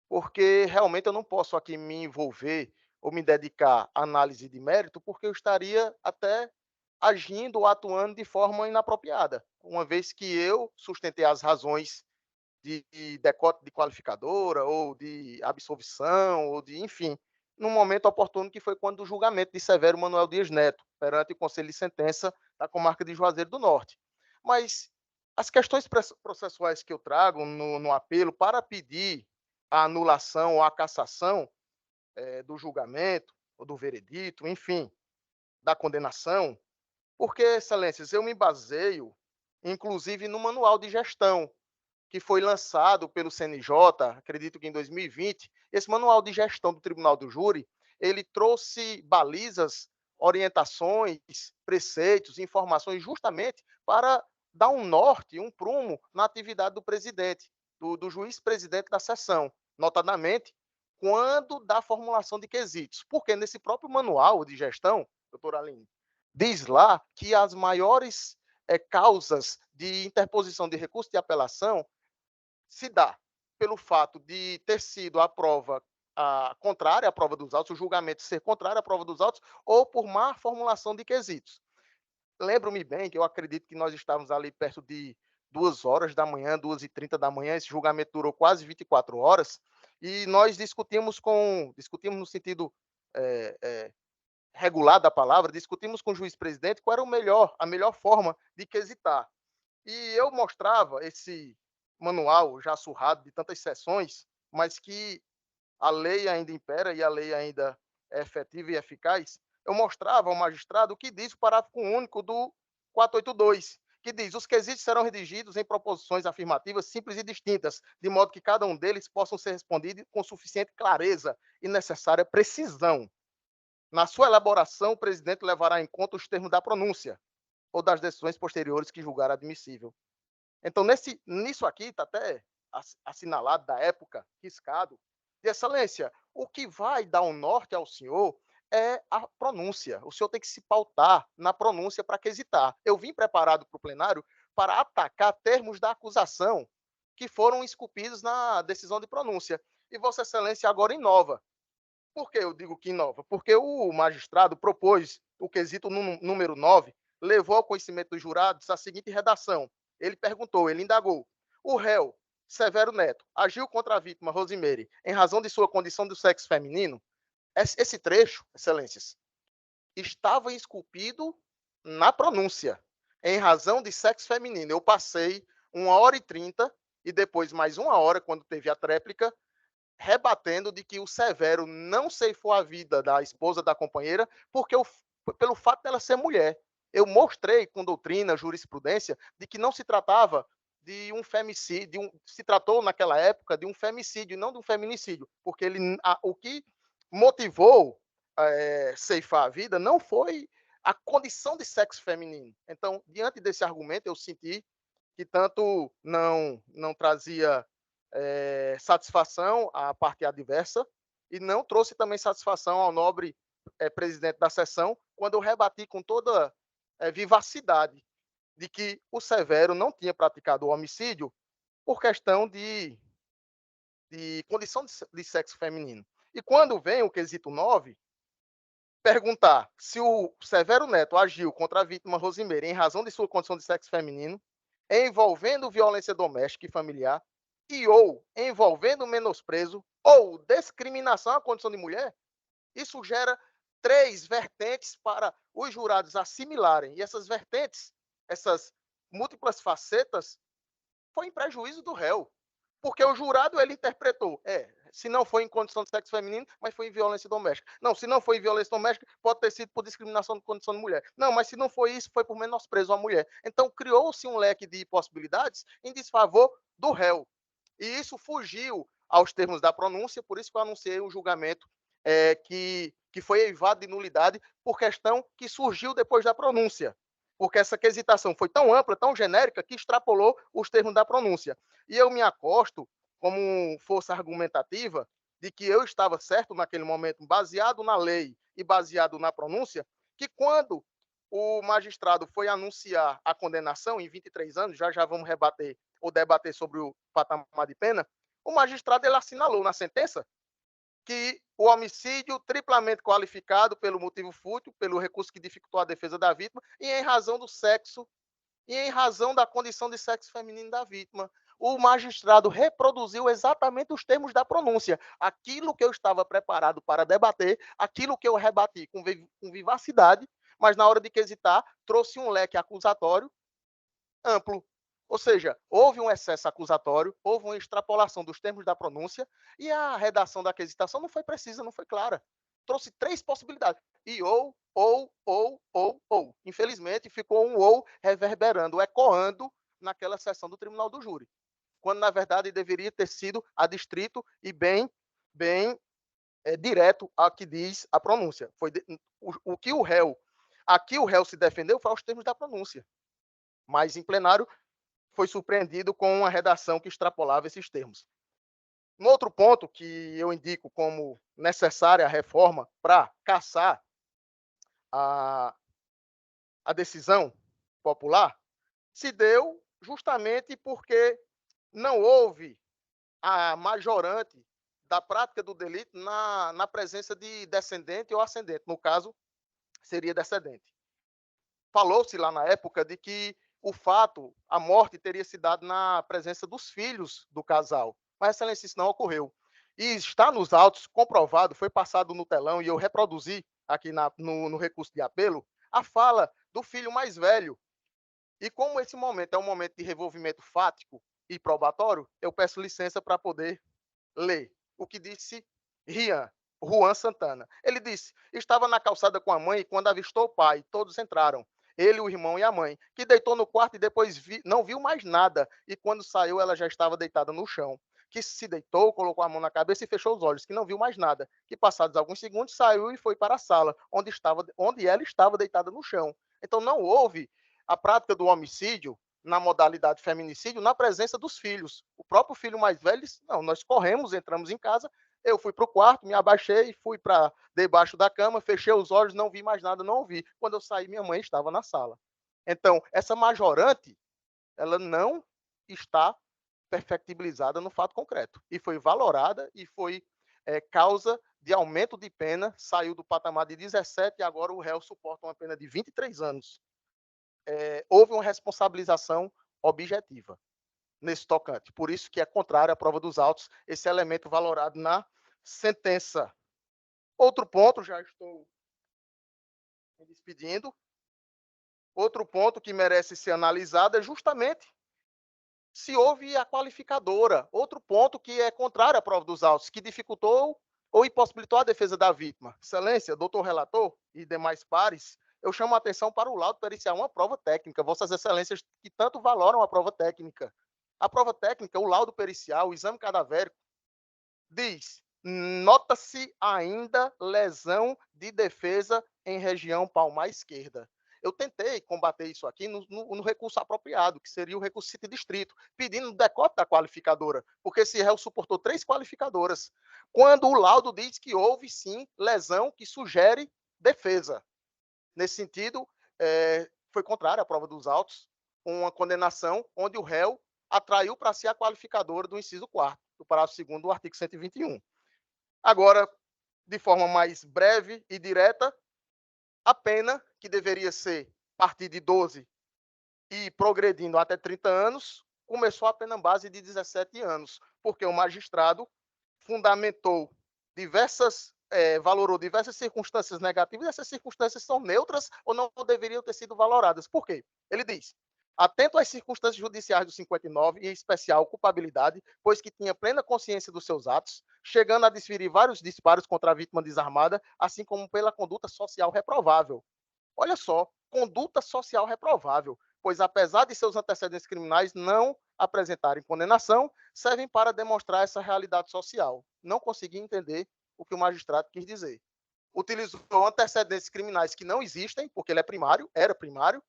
porque realmente eu não posso aqui me envolver ou me dedicar à análise de mérito, porque eu estaria até agindo ou atuando de forma inapropriada, uma vez que eu sustentei as razões de decote de qualificadora ou de absolvição ou de, enfim, num momento oportuno que foi quando o julgamento de Severo Manuel Dias Neto, perante o Conselho de Sentença da comarca de Juazeiro do Norte. Mas as questões processuais que eu trago no apelo para pedir a anulação ou a cassação do julgamento, ou do veredito, enfim, da condenação, porque, excelências, eu me baseio, inclusive, no manual de gestão que foi lançado pelo CNJ, acredito que em 2020, esse manual de gestão do Tribunal do Júri, ele trouxe balizas, orientações, preceitos, informações justamente para dar um norte, um prumo na atividade do presidente, do juiz-presidente da sessão, notadamente quando da formulação de quesitos. Porque nesse próprio manual de gestão, doutora Aline, diz lá que as maiores causas de interposição de recurso de apelação se dá pelo fato de ter sido a prova contrária à prova dos autos, o julgamento ser contrário à prova dos autos, ou por má formulação de quesitos. Lembro-me bem que eu acredito que nós estávamos ali perto de 2 horas da manhã, 2h30 da manhã, esse julgamento durou quase 24 horas, E nós discutimos no sentido regular da palavra, discutimos com o juiz-presidente qual era a melhor forma de quesitar. E eu mostrava esse manual já surrado de tantas sessões, mas que a lei ainda impera e a lei ainda é efetiva e eficaz. Eu mostrava ao magistrado o que diz o parágrafo único do 482, que diz: os quesitos serão redigidos em proposições afirmativas simples e distintas, de modo que cada um deles possam ser respondido com suficiente clareza e necessária precisão. Na sua elaboração, o presidente levará em conta os termos da pronúncia ou das decisões posteriores que julgar admissível. Então, nisso aqui, está até assinalado da época, riscado, de excelência, o que vai dar um norte ao senhor é a pronúncia. O senhor tem que se pautar na pronúncia para quesitar. Eu vim preparado para o plenário para atacar termos da acusação que foram esculpidos na decisão de pronúncia. E Vossa Excelência agora inova. Por que eu digo que inova? Porque o magistrado propôs o quesito número 9, levou ao conhecimento dos jurados a seguinte redação. Ele perguntou, ele indagou. O réu, Severo Neto, agiu contra a vítima Rosemary em razão de sua condição do sexo feminino? Esse trecho, excelências, estava esculpido na pronúncia, em razão de sexo feminino. Eu passei 1h30 e depois mais 1 hora, quando teve a tréplica, rebatendo de que o Severo não ceifou a vida da esposa da companheira pelo fato dela ser mulher. Eu mostrei com doutrina, jurisprudência, de que não se tratava de um femicídio, se tratou naquela época de um femicídio e não de um feminicídio, porque o que motivou ceifar a vida não foi a condição de sexo feminino. Então, diante desse argumento, eu senti que tanto não trazia satisfação à parte adversa e não trouxe também satisfação ao nobre presidente da sessão, quando eu rebati com toda vivacidade de que o Severo não tinha praticado o homicídio por questão de condição de sexo feminino. E quando vem o quesito 9, perguntar se o Severo Neto agiu contra a vítima Rosemary em razão de sua condição de sexo feminino, envolvendo violência doméstica e familiar, ou envolvendo menosprezo ou discriminação à condição de mulher, isso gera 3 vertentes para os jurados assimilarem. E essas vertentes, essas múltiplas facetas, foi em prejuízo do réu. Porque o jurado, ele interpretou, se não foi em condição de sexo feminino, mas foi em violência doméstica. Não, se não foi em violência doméstica, pode ter sido por discriminação de condição de mulher. Não, mas se não foi isso, foi por menosprezo à mulher. Então, criou-se um leque de possibilidades em desfavor do réu. E isso fugiu aos termos da pronúncia, por isso que eu anunciei um julgamento que foi eivado de nulidade por questão que surgiu depois da pronúncia. Porque essa quesitação foi tão ampla, tão genérica, que extrapolou os termos da pronúncia. E eu me acosto como força argumentativa de que eu estava certo naquele momento, baseado na lei e baseado na pronúncia, que quando o magistrado foi anunciar a condenação em 23 anos, já vamos rebater ou debater sobre o patamar de pena, o magistrado ele assinalou na sentença que o homicídio triplamente qualificado pelo motivo fútil, pelo recurso que dificultou a defesa da vítima e em razão do sexo e em razão da condição de sexo feminino da vítima. O magistrado reproduziu exatamente os termos da pronúncia. Aquilo que eu estava preparado para debater, aquilo que eu rebati com vivacidade, mas na hora de quesitar, trouxe um leque acusatório amplo. Ou seja, houve um excesso acusatório, houve uma extrapolação dos termos da pronúncia e a redação da quesitação não foi precisa, não foi clara. Trouxe 3 possibilidades. E ou. Infelizmente, ficou um ou reverberando, ecoando naquela sessão do Tribunal do Júri. Quando, na verdade, deveria ter sido adstrito e bem direto ao que diz a pronúncia. O que o réu... Aqui o réu se defendeu foi aos termos da pronúncia. Mas, em plenário, foi surpreendido com uma redação que extrapolava esses termos. No outro ponto que eu indico como necessária a reforma para cassar a decisão popular, se deu justamente porque não houve a majorante da prática do delito na presença de descendente ou ascendente. No caso, seria descendente. Falou-se lá na época de que o fato, a morte teria se dado na presença dos filhos do casal. Mas, excelência, isso não ocorreu. e está nos autos, comprovado, foi passado no telão e eu reproduzi aqui no recurso de apelo, a fala do filho mais velho. E como esse momento é um momento de revolvimento fático e probatório, eu peço licença para poder ler o que disse Juan Santana. Ele disse: estava na calçada com a mãe e quando avistou o pai, todos entraram. Ele, o irmão e a mãe, que deitou no quarto e depois não viu mais nada. E quando saiu, ela já estava deitada no chão. Que se deitou, colocou a mão na cabeça e fechou os olhos, que não viu mais nada. Que passados alguns segundos saiu e foi para a sala, onde ela estava deitada no chão. Então não houve a prática do homicídio na modalidade feminicídio na presença dos filhos. O próprio filho mais velho disse: não, nós corremos, entramos em casa, eu fui para o quarto, me abaixei, fui para debaixo da cama, fechei os olhos, não vi mais nada, não ouvi. Quando eu saí, minha mãe estava na sala. Então, essa majorante, ela não está perfectibilizada no fato concreto. E foi valorada e foi causa de aumento de pena, saiu do patamar de 17 e agora o réu suporta uma pena de 23 anos. Houve uma responsabilização objetiva nesse tocante. Por isso que é contrário à prova dos autos, esse elemento valorado na sentença. Outro ponto, já estou me despedindo, outro ponto que merece ser analisado é justamente se houve a qualificadora. Outro ponto que é contrário à prova dos autos, que dificultou ou impossibilitou a defesa da vítima. Excelência, doutor relator e demais pares, eu chamo a atenção para o laudo pericial, uma prova técnica. Vossas excelências que tanto valoram a prova técnica. A prova técnica, o laudo pericial, o exame cadavérico, diz: nota-se ainda lesão de defesa em região palmar esquerda. Eu tentei combater isso aqui no recurso apropriado, que seria o recurso cito distrito, pedindo o decote da qualificadora, porque esse réu suportou 3 qualificadoras, quando o laudo diz que houve, sim, lesão que sugere defesa. Nesse sentido, foi contrária à prova dos autos, uma condenação onde o réu atraiu para si a qualificadora do inciso 4º, do parágrafo 2º do artigo 121. Agora, de forma mais breve e direta, a pena, que deveria ser a partir de 12 e progredindo até 30 anos, começou a pena base de 17 anos, porque o magistrado fundamentou valorou diversas circunstâncias negativas, e essas circunstâncias são neutras ou não deveriam ter sido valoradas. Por quê? Ele diz: atento às circunstâncias judiciais do 59, e em especial culpabilidade, pois que tinha plena consciência dos seus atos, chegando a desferir vários disparos contra a vítima desarmada, assim como pela conduta social reprovável. Olha só, conduta social reprovável, pois apesar de seus antecedentes criminais não apresentarem condenação, servem para demonstrar essa realidade social. Não consegui entender o que o magistrado quis dizer. Utilizou antecedentes criminais que não existem, porque ele era primário,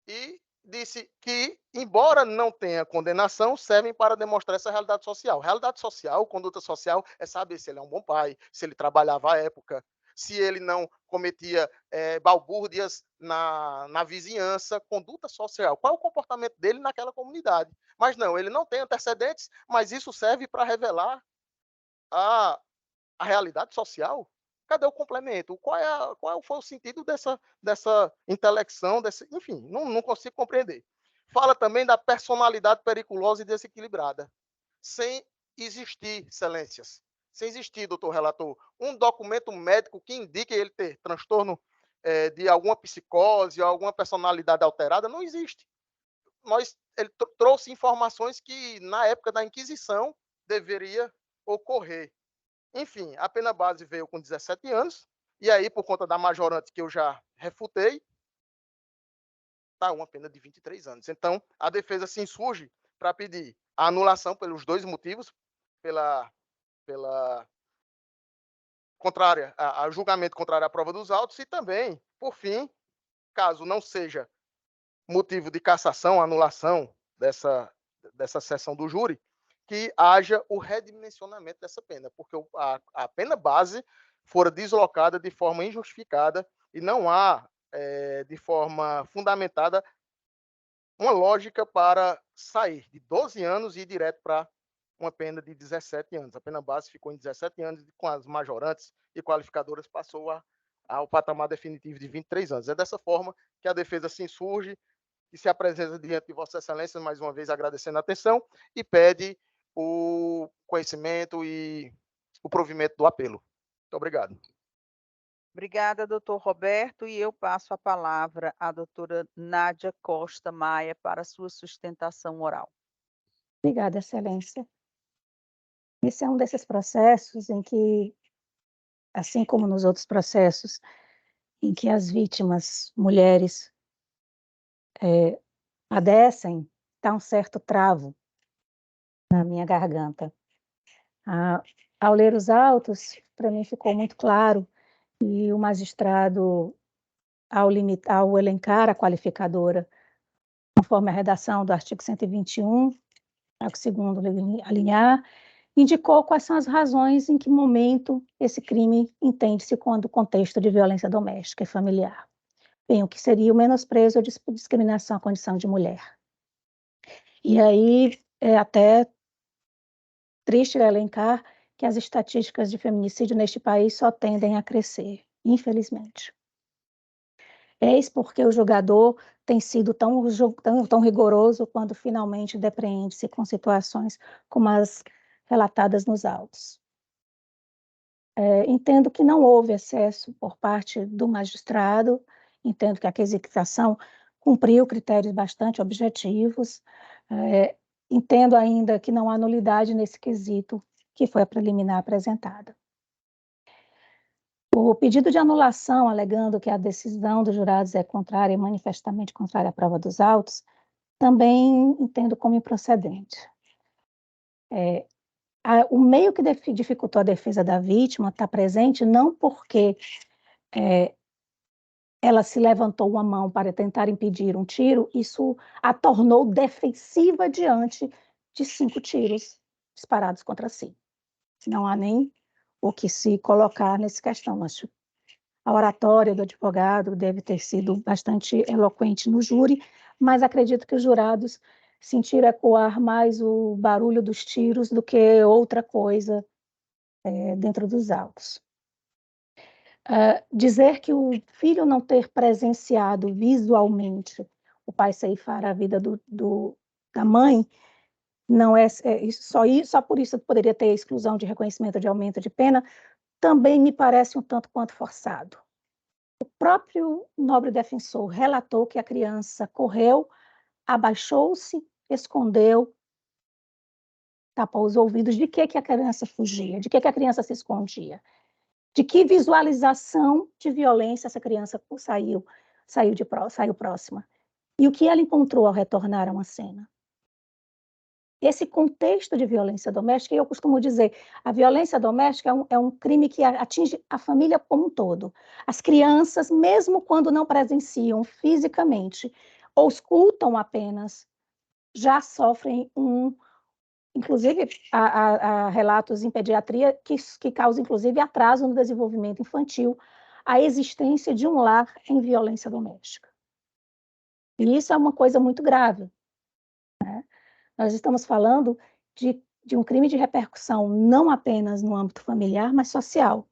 e disse que, embora não tenha condenação, servem para demonstrar essa realidade social. Realidade social, conduta social, é saber se ele é um bom pai, se ele trabalhava à época, se ele não cometia balbúrdias na vizinhança, conduta social. Qual é o comportamento dele naquela comunidade? Mas não, ele não tem antecedentes, mas isso serve para revelar a realidade social. Cadê o complemento? Qual foi o sentido dessa intelecção, enfim, não consigo compreender. Fala também da personalidade periculosa e desequilibrada. Sem existir, excelências, sem existir, doutor relator, um documento médico que indique ele ter transtorno de alguma psicose ou alguma personalidade alterada, não existe. Ele trouxe informações que, na época da Inquisição, deveria ocorrer. Enfim, a pena base veio com 17 anos, e aí, por conta da majorante que eu já refutei, está uma pena de 23 anos. Então, a defesa se insurge para pedir a anulação pelos 2 motivos, pela contrária, a julgamento contrário à prova dos autos, e também, por fim, caso não seja motivo de cassação, anulação dessa sessão do júri, que haja o redimensionamento dessa pena, porque a pena base fora deslocada de forma injustificada e não há, de forma fundamentada, uma lógica para sair de 12 anos e ir direto para uma pena de 17 anos. A pena base ficou em 17 anos, com as majorantes e qualificadoras passou ao patamar definitivo de 23 anos. É dessa forma que a defesa se insurge e se apresenta diante de Vossa Excelência, mais uma vez agradecendo a atenção, e pede o conhecimento e o provimento do apelo. Muito obrigado. Obrigada, doutor Roberto, e eu passo a palavra à doutora Nádia Costa Maia para a sua sustentação oral. Obrigada, Excelência. Esse é um desses processos em que, assim como nos outros processos, em que as vítimas, mulheres, padecem, dá um certo travo na minha garganta. Ao ler os autos, para mim ficou muito claro, e o magistrado, ao elencar a qualificadora, conforme a redação do artigo 121, artigo 2º alínea A, indicou quais são as razões em que momento esse crime entende-se quando contexto de violência doméstica e familiar. Bem, o que seria o menosprezo ou discriminação à condição de mulher. E aí é até triste elencar que as estatísticas de feminicídio neste país só tendem a crescer, infelizmente. Eis porque o julgador tem sido tão rigoroso quando finalmente depreende-se com situações como as relatadas nos autos. Entendo que não houve excesso por parte do magistrado, entendo que a quesitação cumpriu critérios bastante objetivos, entendo ainda que não há nulidade nesse quesito, que foi a preliminar apresentada. O pedido de anulação, alegando que a decisão dos jurados é contrária e manifestamente contrária à prova dos autos, também entendo como improcedente. O meio que dificultou a defesa da vítima está presente não porque ela se levantou uma mão para tentar impedir um tiro, isso a tornou defensiva diante de 5 tiros disparados contra si. Não há nem o que se colocar nessa questão. Acho a oratória do advogado deve ter sido bastante eloquente no júri, mas acredito que os jurados sentiram ecoar mais o barulho dos tiros do que outra coisa dentro dos autos. Dizer que o filho não ter presenciado visualmente o pai ceifar a vida da mãe, não é só por isso poderia ter exclusão de reconhecimento de aumento de pena, também me parece um tanto quanto forçado. O próprio nobre defensor relatou que a criança correu, abaixou-se, escondeu, tapou os ouvidos. De que a criança fugia? De que a criança se escondia? De que visualização de violência essa criança saiu próxima? E o que ela encontrou ao retornar a uma cena? Esse contexto de violência doméstica, eu costumo dizer, a violência doméstica é um crime que atinge a família como um todo. As crianças, mesmo quando não presenciam fisicamente ou escutam apenas, já sofrem inclusive, há relatos em pediatria que causam, inclusive, atraso no desenvolvimento infantil, a existência de um lar em violência doméstica. E isso é uma coisa muito grave, né? Nós estamos falando de um crime de repercussão não apenas no âmbito familiar, mas social.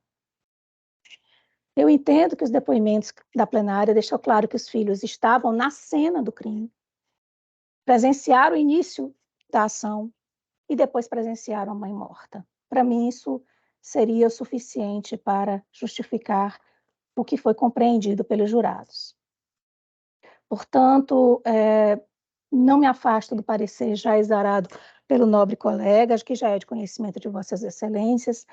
Eu entendo que os depoimentos da plenária deixam claro que os filhos estavam na cena do crime, presenciaram o início da ação, e depois presenciaram a mãe morta. Para mim, isso seria o suficiente para justificar o que foi compreendido pelos jurados. Portanto, não me afasto do parecer já exarado pelo nobre colega, que já é de conhecimento de vossas excelências,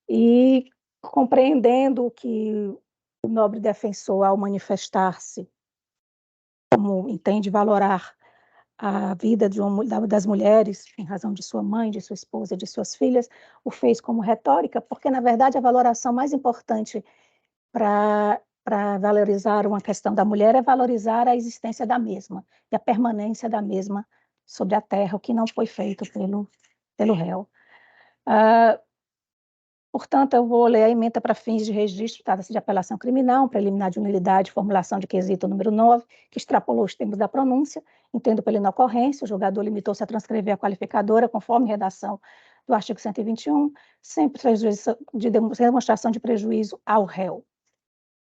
e compreendendo que o nobre defensor, ao manifestar-se, como entende valorar a vida das mulheres, em razão de sua mãe, de sua esposa, de suas filhas, o fez como retórica, porque, na verdade, a valoração mais importante para valorizar uma questão da mulher é valorizar a existência da mesma e a permanência da mesma sobre a terra, o que não foi feito pelo réu. Portanto, eu vou ler a ementa para fins de registro, trata-se de apelação criminal, preliminar de nulidade, formulação de quesito número 9, que extrapolou os termos da pronúncia, entendo pela inocorrência, o julgador limitou-se a transcrever a qualificadora conforme redação do artigo 121, sem demonstração de prejuízo ao réu.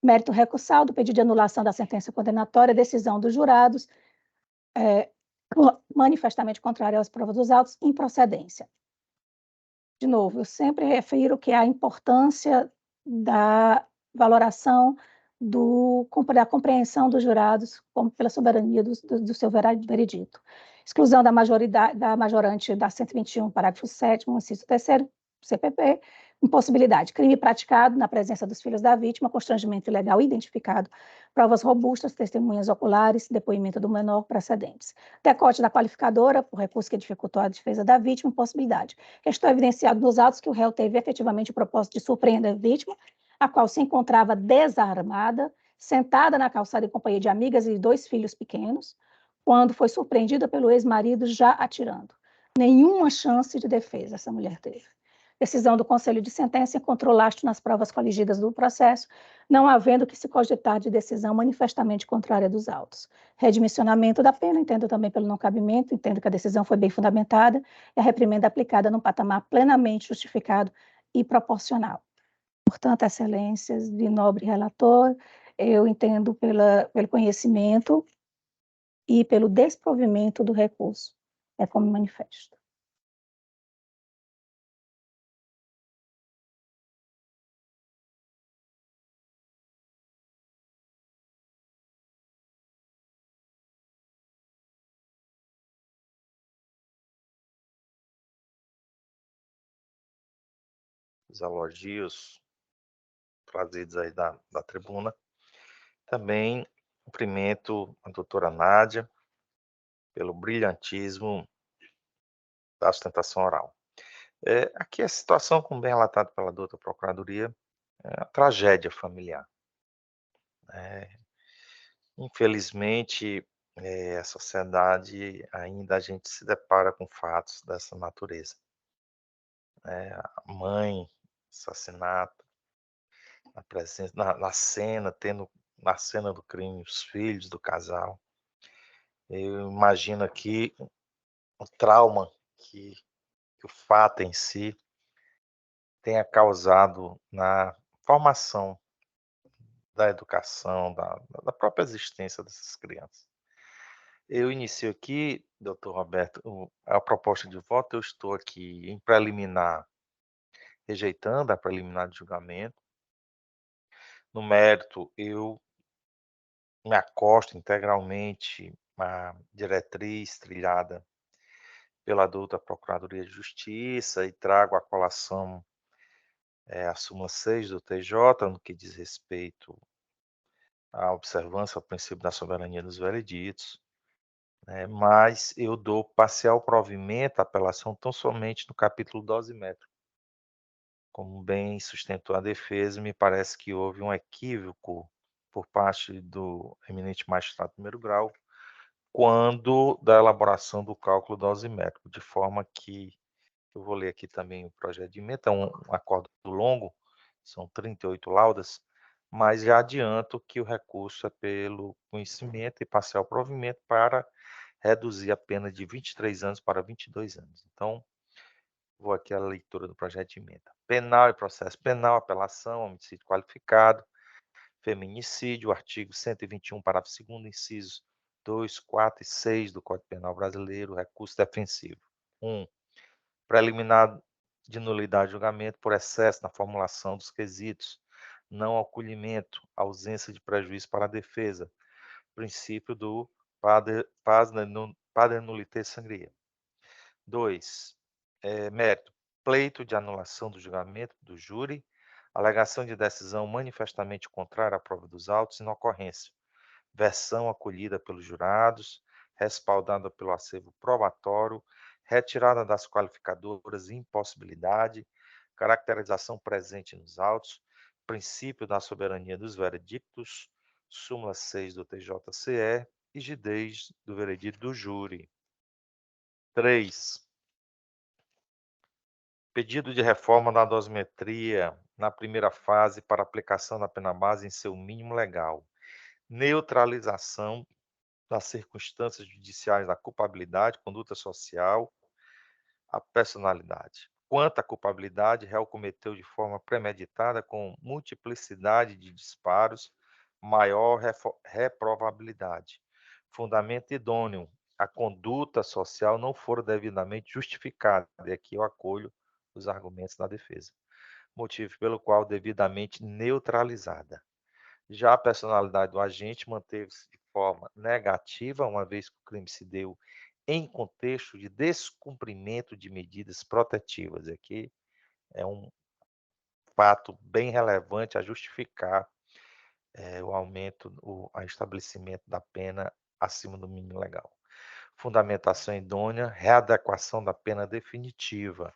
Mérito recursal do pedido de anulação da sentença condenatória, decisão dos jurados, manifestamente contrária às provas dos autos, improcedência. De novo, eu sempre refiro que a importância da valoração da compreensão dos jurados como pela soberania do seu veredito. Exclusão da majorante da 121, parágrafo 7º, inciso 3º, CPP, impossibilidade, crime praticado na presença dos filhos da vítima, constrangimento ilegal identificado, provas robustas, testemunhas oculares, depoimento do menor precedentes. Decote da qualificadora, por recurso que dificultou a defesa da vítima, impossibilidade. Restou evidenciado nos autos que o réu teve efetivamente o propósito de surpreender a vítima, a qual se encontrava desarmada, sentada na calçada em companhia de amigas e 2 filhos pequenos, quando foi surpreendida pelo ex-marido já atirando. Nenhuma chance de defesa essa mulher teve. Decisão do Conselho de Sentença encontrou lastro nas provas coligidas do processo, não havendo que se cogitar de decisão manifestamente contrária dos autos. Redmissionamento da pena, entendo também pelo não cabimento, entendo que a decisão foi bem fundamentada e a reprimenda aplicada num patamar plenamente justificado e proporcional. Portanto, excelências de nobre relator, eu entendo pelo conhecimento e pelo desprovimento do recurso. É como manifesto. Os elogios trazidos aí da tribuna. Também cumprimento a doutora Nádia pelo brilhantismo da sustentação oral. Aqui a situação, como bem relatado pela doutora Procuradoria, é a tragédia familiar. Infelizmente, a sociedade ainda a gente se depara com fatos dessa natureza. A mãe, assassinato, na presença, na cena, na cena do crime, os filhos do casal. Eu imagino aqui o trauma que o fato em si tenha causado na formação da educação, da própria existência dessas crianças. Eu inicio aqui, doutor Roberto, a proposta de voto. Eu estou aqui em preliminar, rejeitando a preliminar de julgamento. No mérito, eu me acosto integralmente à diretriz trilhada pela douta Procuradoria de Justiça e trago à colação a súmula 6 do TJ, no que diz respeito à observância ao princípio da soberania dos vereditos, mas eu dou parcial provimento à apelação tão somente no capítulo dosimétrico. Como bem sustentou a defesa, me parece que houve um equívoco por parte do eminente magistrado de primeiro grau quando da elaboração do cálculo dosimétrico, de forma que eu vou ler aqui também o projeto de emenda, é um acordo longo, são 38 laudas, mas já adianto que o recurso é pelo conhecimento e parcial provimento para reduzir a pena de 23 anos para 22 anos. Então, vou aqui à leitura do projeto de emenda. Penal e processo penal, apelação, homicídio qualificado, feminicídio, artigo 121, parágrafo 2º, incisos 2, 4 e 6 do Código Penal Brasileiro, recurso defensivo. 1. Preliminar de nulidade de julgamento por excesso na formulação dos quesitos, não acolhimento, ausência de prejuízo para a defesa, princípio do padre nullité sangria. 2. Mérito, pleito de anulação do julgamento do júri, alegação de decisão manifestamente contrária à prova dos autos, inocorrência, versão acolhida pelos jurados, respaldada pelo acervo probatório, retirada das qualificadoras, impossibilidade, caracterização presente nos autos, princípio da soberania dos veredictos, súmula 6 do TJCE, e rigidez do veredito do júri. 3. Pedido de reforma da dosimetria na primeira fase para aplicação da pena base em seu mínimo legal. Neutralização das circunstâncias judiciais da culpabilidade, conduta social, a personalidade. Quanto à culpabilidade, réu cometeu de forma premeditada com multiplicidade de disparos, maior reprovabilidade. Fundamento idôneo, a conduta social não for devidamente justificada, e aqui eu acolho os argumentos da defesa, motivo pelo qual devidamente neutralizada. Já a personalidade do agente manteve-se de forma negativa, uma vez que o crime se deu em contexto de descumprimento de medidas protetivas. Aqui é um fato bem relevante a justificar o aumento, o estabelecimento da pena acima do mínimo legal. Fundamentação idônea, readequação da pena definitiva.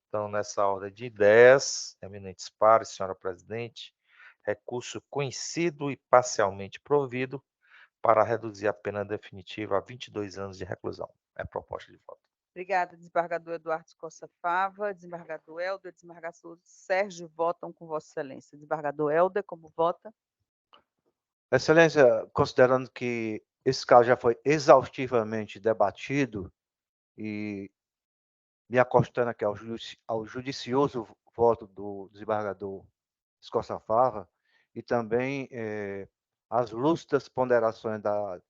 Então, nessa ordem de ideias, eminentes pares, senhora presidente, recurso conhecido e parcialmente provido para reduzir a pena definitiva a 22 anos de reclusão. É a proposta de voto. Obrigada, desembargador Eduardo Costa Fava, desembargador Helder, desembargador Sérgio, votam com Vossa Excelência. Desembargador Helder, como vota? Excelência, considerando que esse caso já foi exaustivamente debatido e me acostando aqui ao judicioso voto do desembargador Costa Fava e também as lúcidas ponderações da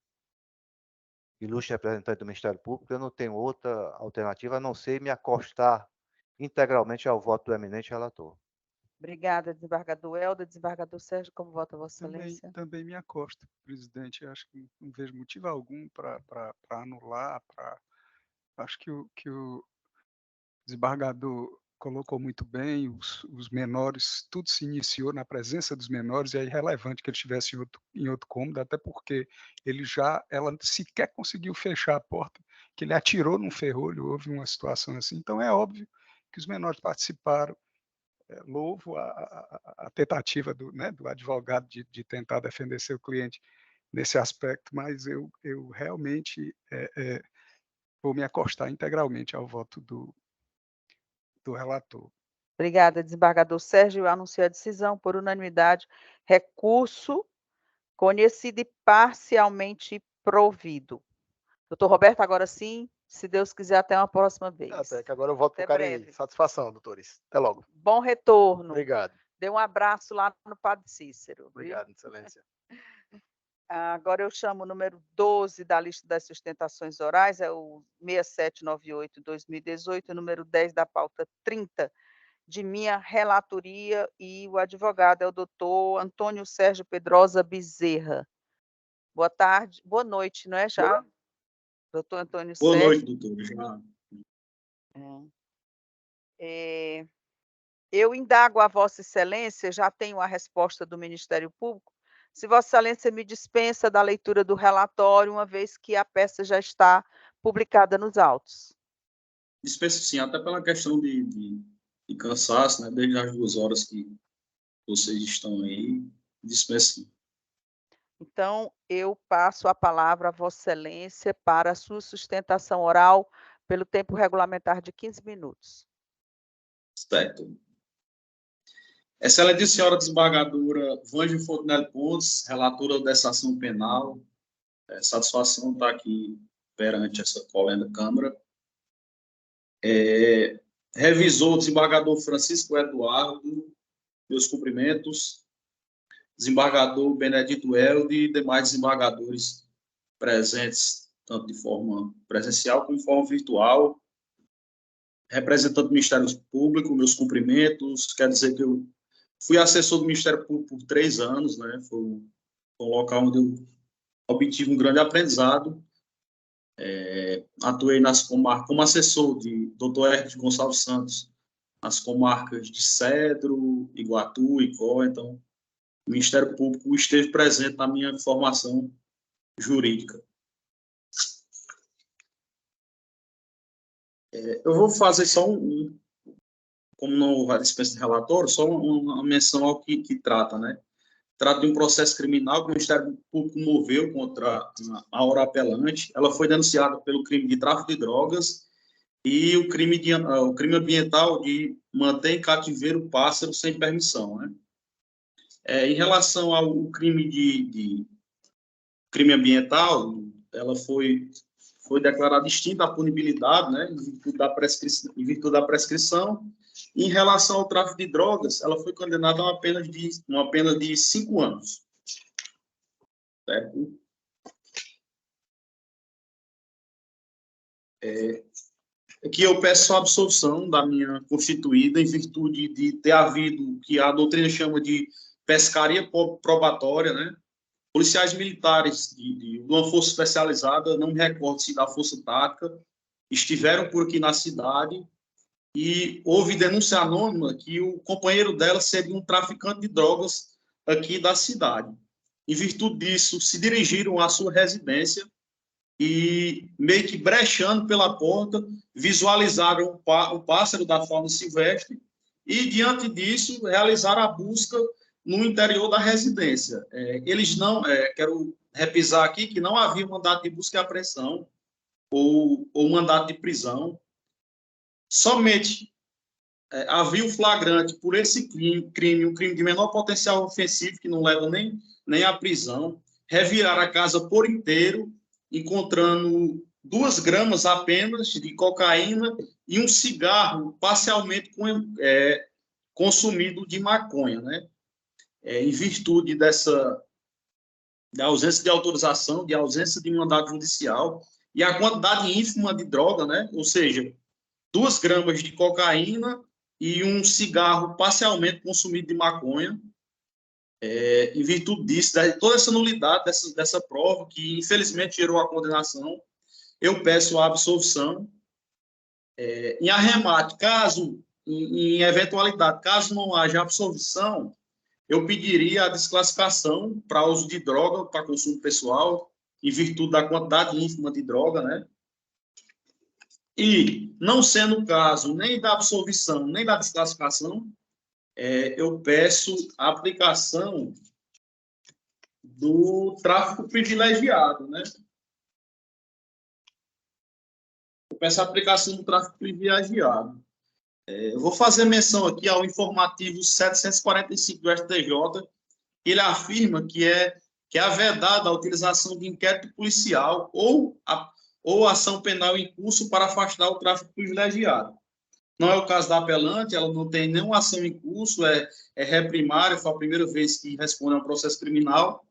ilustre representante do Ministério Público, eu não tenho outra alternativa a não ser me acostar integralmente ao voto do eminente relator. Obrigada, desembargador Helder. Desembargador Sérgio, como vota Vossa Excelência? Também me acosto, presidente. Acho que não vejo motivo algum para anular. Acho que o desembargador colocou muito bem, os menores, tudo se iniciou na presença dos menores, e é irrelevante que ele estivesse em outro cômodo, até porque ela sequer conseguiu fechar a porta, que ele atirou num ferrolho, houve uma situação assim. Então é óbvio que os menores participaram. Louvo a tentativa do advogado de tentar defender seu cliente nesse aspecto, mas eu realmente vou me acostar integralmente ao voto do relator. Obrigada, desembargador Sérgio. Eu anuncio a decisão por unanimidade. Recurso conhecido e parcialmente provido. Doutor Roberto, agora sim, se Deus quiser, até uma próxima vez. Até que agora eu volto para o Cariri. Satisfação, doutores. Até logo. Bom retorno. Obrigado. Dê um abraço lá no Padre Cícero. Obrigado, Excelência. Agora eu chamo o número 12 da lista das sustentações orais, é o 6798-2018, número 10 da pauta 30, de minha relatoria, e o advogado é o doutor Antônio Sérgio Pedrosa Bezerra. Boa tarde, boa noite, não é já? Doutor Antônio Sérgio. Boa noite, doutor. Já. Eu indago a Vossa Excelência, já tenho a resposta do Ministério Público, se Vossa Excelência me dispensa da leitura do relatório, uma vez que a peça já está publicada nos autos. Dispenso sim, até pela questão de cansaço, né? Desde as 2 horas que vocês estão aí, dispenso sim. Então, eu passo a palavra a Vossa Excelência para a sua sustentação oral pelo tempo regulamentar de 15 minutos. Certo. Excelente senhora desembargadora Vângela Fontenelle Pontes, relatora dessa ação penal, satisfação estar aqui perante essa colenda Câmara. Revisor o desembargador Francisco Eduardo, meus cumprimentos, desembargador Benedito Helder e demais desembargadores presentes, tanto de forma presencial como de forma virtual, representante do Ministério Público, meus cumprimentos. Quer dizer que eu fui assessor do Ministério Público por 3 anos, né? Foi um local onde eu obtive um grande aprendizado. Atuei nas comarcas como assessor de Dr. Hermes Gonçalves Santos, nas comarcas de Cedro, Iguatu, Icó. Então, o Ministério Público esteve presente na minha formação jurídica. Eu vou fazer só como não houve dispensa de relatório, só uma menção ao que trata, né? Trata de um processo criminal que o Ministério Público moveu contra a hora apelante. Ela foi denunciada pelo crime de tráfico de drogas e o crime ambiental de manter em cativeiro pássaro sem permissão, né? Em relação ao crime crime ambiental, ela foi declarada extinta a punibilidade, né, em virtude da prescrição. Em relação ao tráfico de drogas, ela foi condenada a uma pena de 5 anos. Certo? que eu peço a absolvição da minha constituída em virtude de ter havido o que a doutrina chama de pescaria probatória, né? Policiais militares de uma força especializada, não me recordo se da força tática, estiveram por aqui na cidade e houve denúncia anônima que o companheiro dela seria um traficante de drogas aqui da cidade. Em virtude disso, se dirigiram à sua residência e, meio que brechando pela porta, visualizaram o pássaro da fauna silvestre e, diante disso, realizaram a busca no interior da residência. Eles não, quero repisar aqui, que não havia mandato de busca e apreensão ou mandato de prisão. Somente havia o flagrante por esse crime, um crime de menor potencial ofensivo, que não leva nem à prisão, revirar a casa por inteiro, encontrando 2 gramas apenas de cocaína e um cigarro parcialmente consumido de maconha, né? Em virtude da ausência de autorização, de ausência de mandado judicial e a quantidade ínfima de droga, né? Ou seja, 2 gramas de cocaína e um cigarro parcialmente consumido de maconha. Em virtude disso, toda essa nulidade dessa prova, que infelizmente gerou a condenação, eu peço a absolvição. Em arremate, em eventualidade, caso não haja absolvição, eu pediria a desclassificação para uso de droga, para consumo pessoal, em virtude da quantidade ínfima de droga, né? E, não sendo o caso nem da absolvição, nem da desclassificação, eu peço a aplicação do tráfico privilegiado, né? Eu peço a aplicação do tráfico privilegiado. Eu vou fazer menção aqui ao informativo 745 do STJ, que ele afirma que é vedada a utilização de inquérito policial ou ação penal em curso para afastar o tráfico privilegiado. Não é o caso da apelante, ela não tem nenhuma ação em curso, é reprimária, foi a primeira vez que responde a um processo criminal,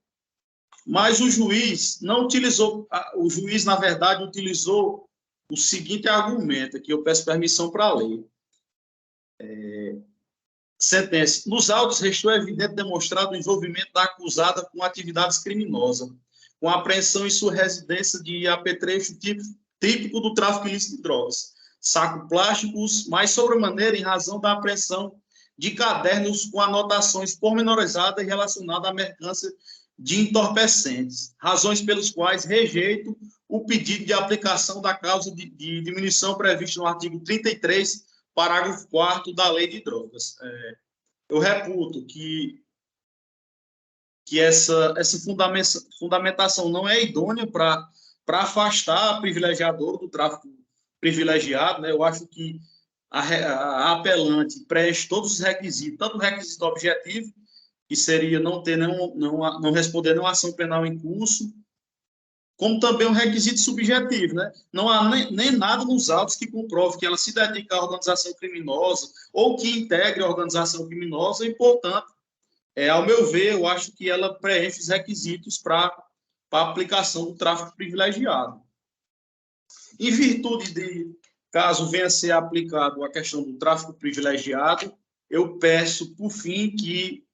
mas o juiz não utilizou, o juiz, na verdade, utilizou o seguinte argumento, que eu peço permissão para ler. Sentença. Nos autos, restou evidente demonstrado o envolvimento da acusada com atividades criminosas, com apreensão em sua residência de apetrecho típico do tráfico ilícito de drogas, sacos plásticos, mais sobremaneira em razão da apreensão de cadernos com anotações pormenorizadas relacionadas à mercância de entorpecentes, razões pelas quais rejeito o pedido de aplicação da causa de diminuição prevista no artigo 33, parágrafo 4º da Lei de Drogas. Eu reputo que essa fundamentação não é idônea para afastar a privilegiadora do tráfico privilegiado, né? Eu acho que a apelante preenche todos os requisitos, tanto o requisito objetivo, que seria não responder nenhuma ação penal em curso, como também um requisito subjetivo, né? Não há nem nada nos autos que comprove que ela se dedica à organização criminosa ou que integre a organização criminosa e, portanto, ao meu ver, eu acho que ela preenche os requisitos para a aplicação do tráfico privilegiado. Em virtude de, caso venha a ser aplicado a questão do tráfico privilegiado, eu peço, por fim, que,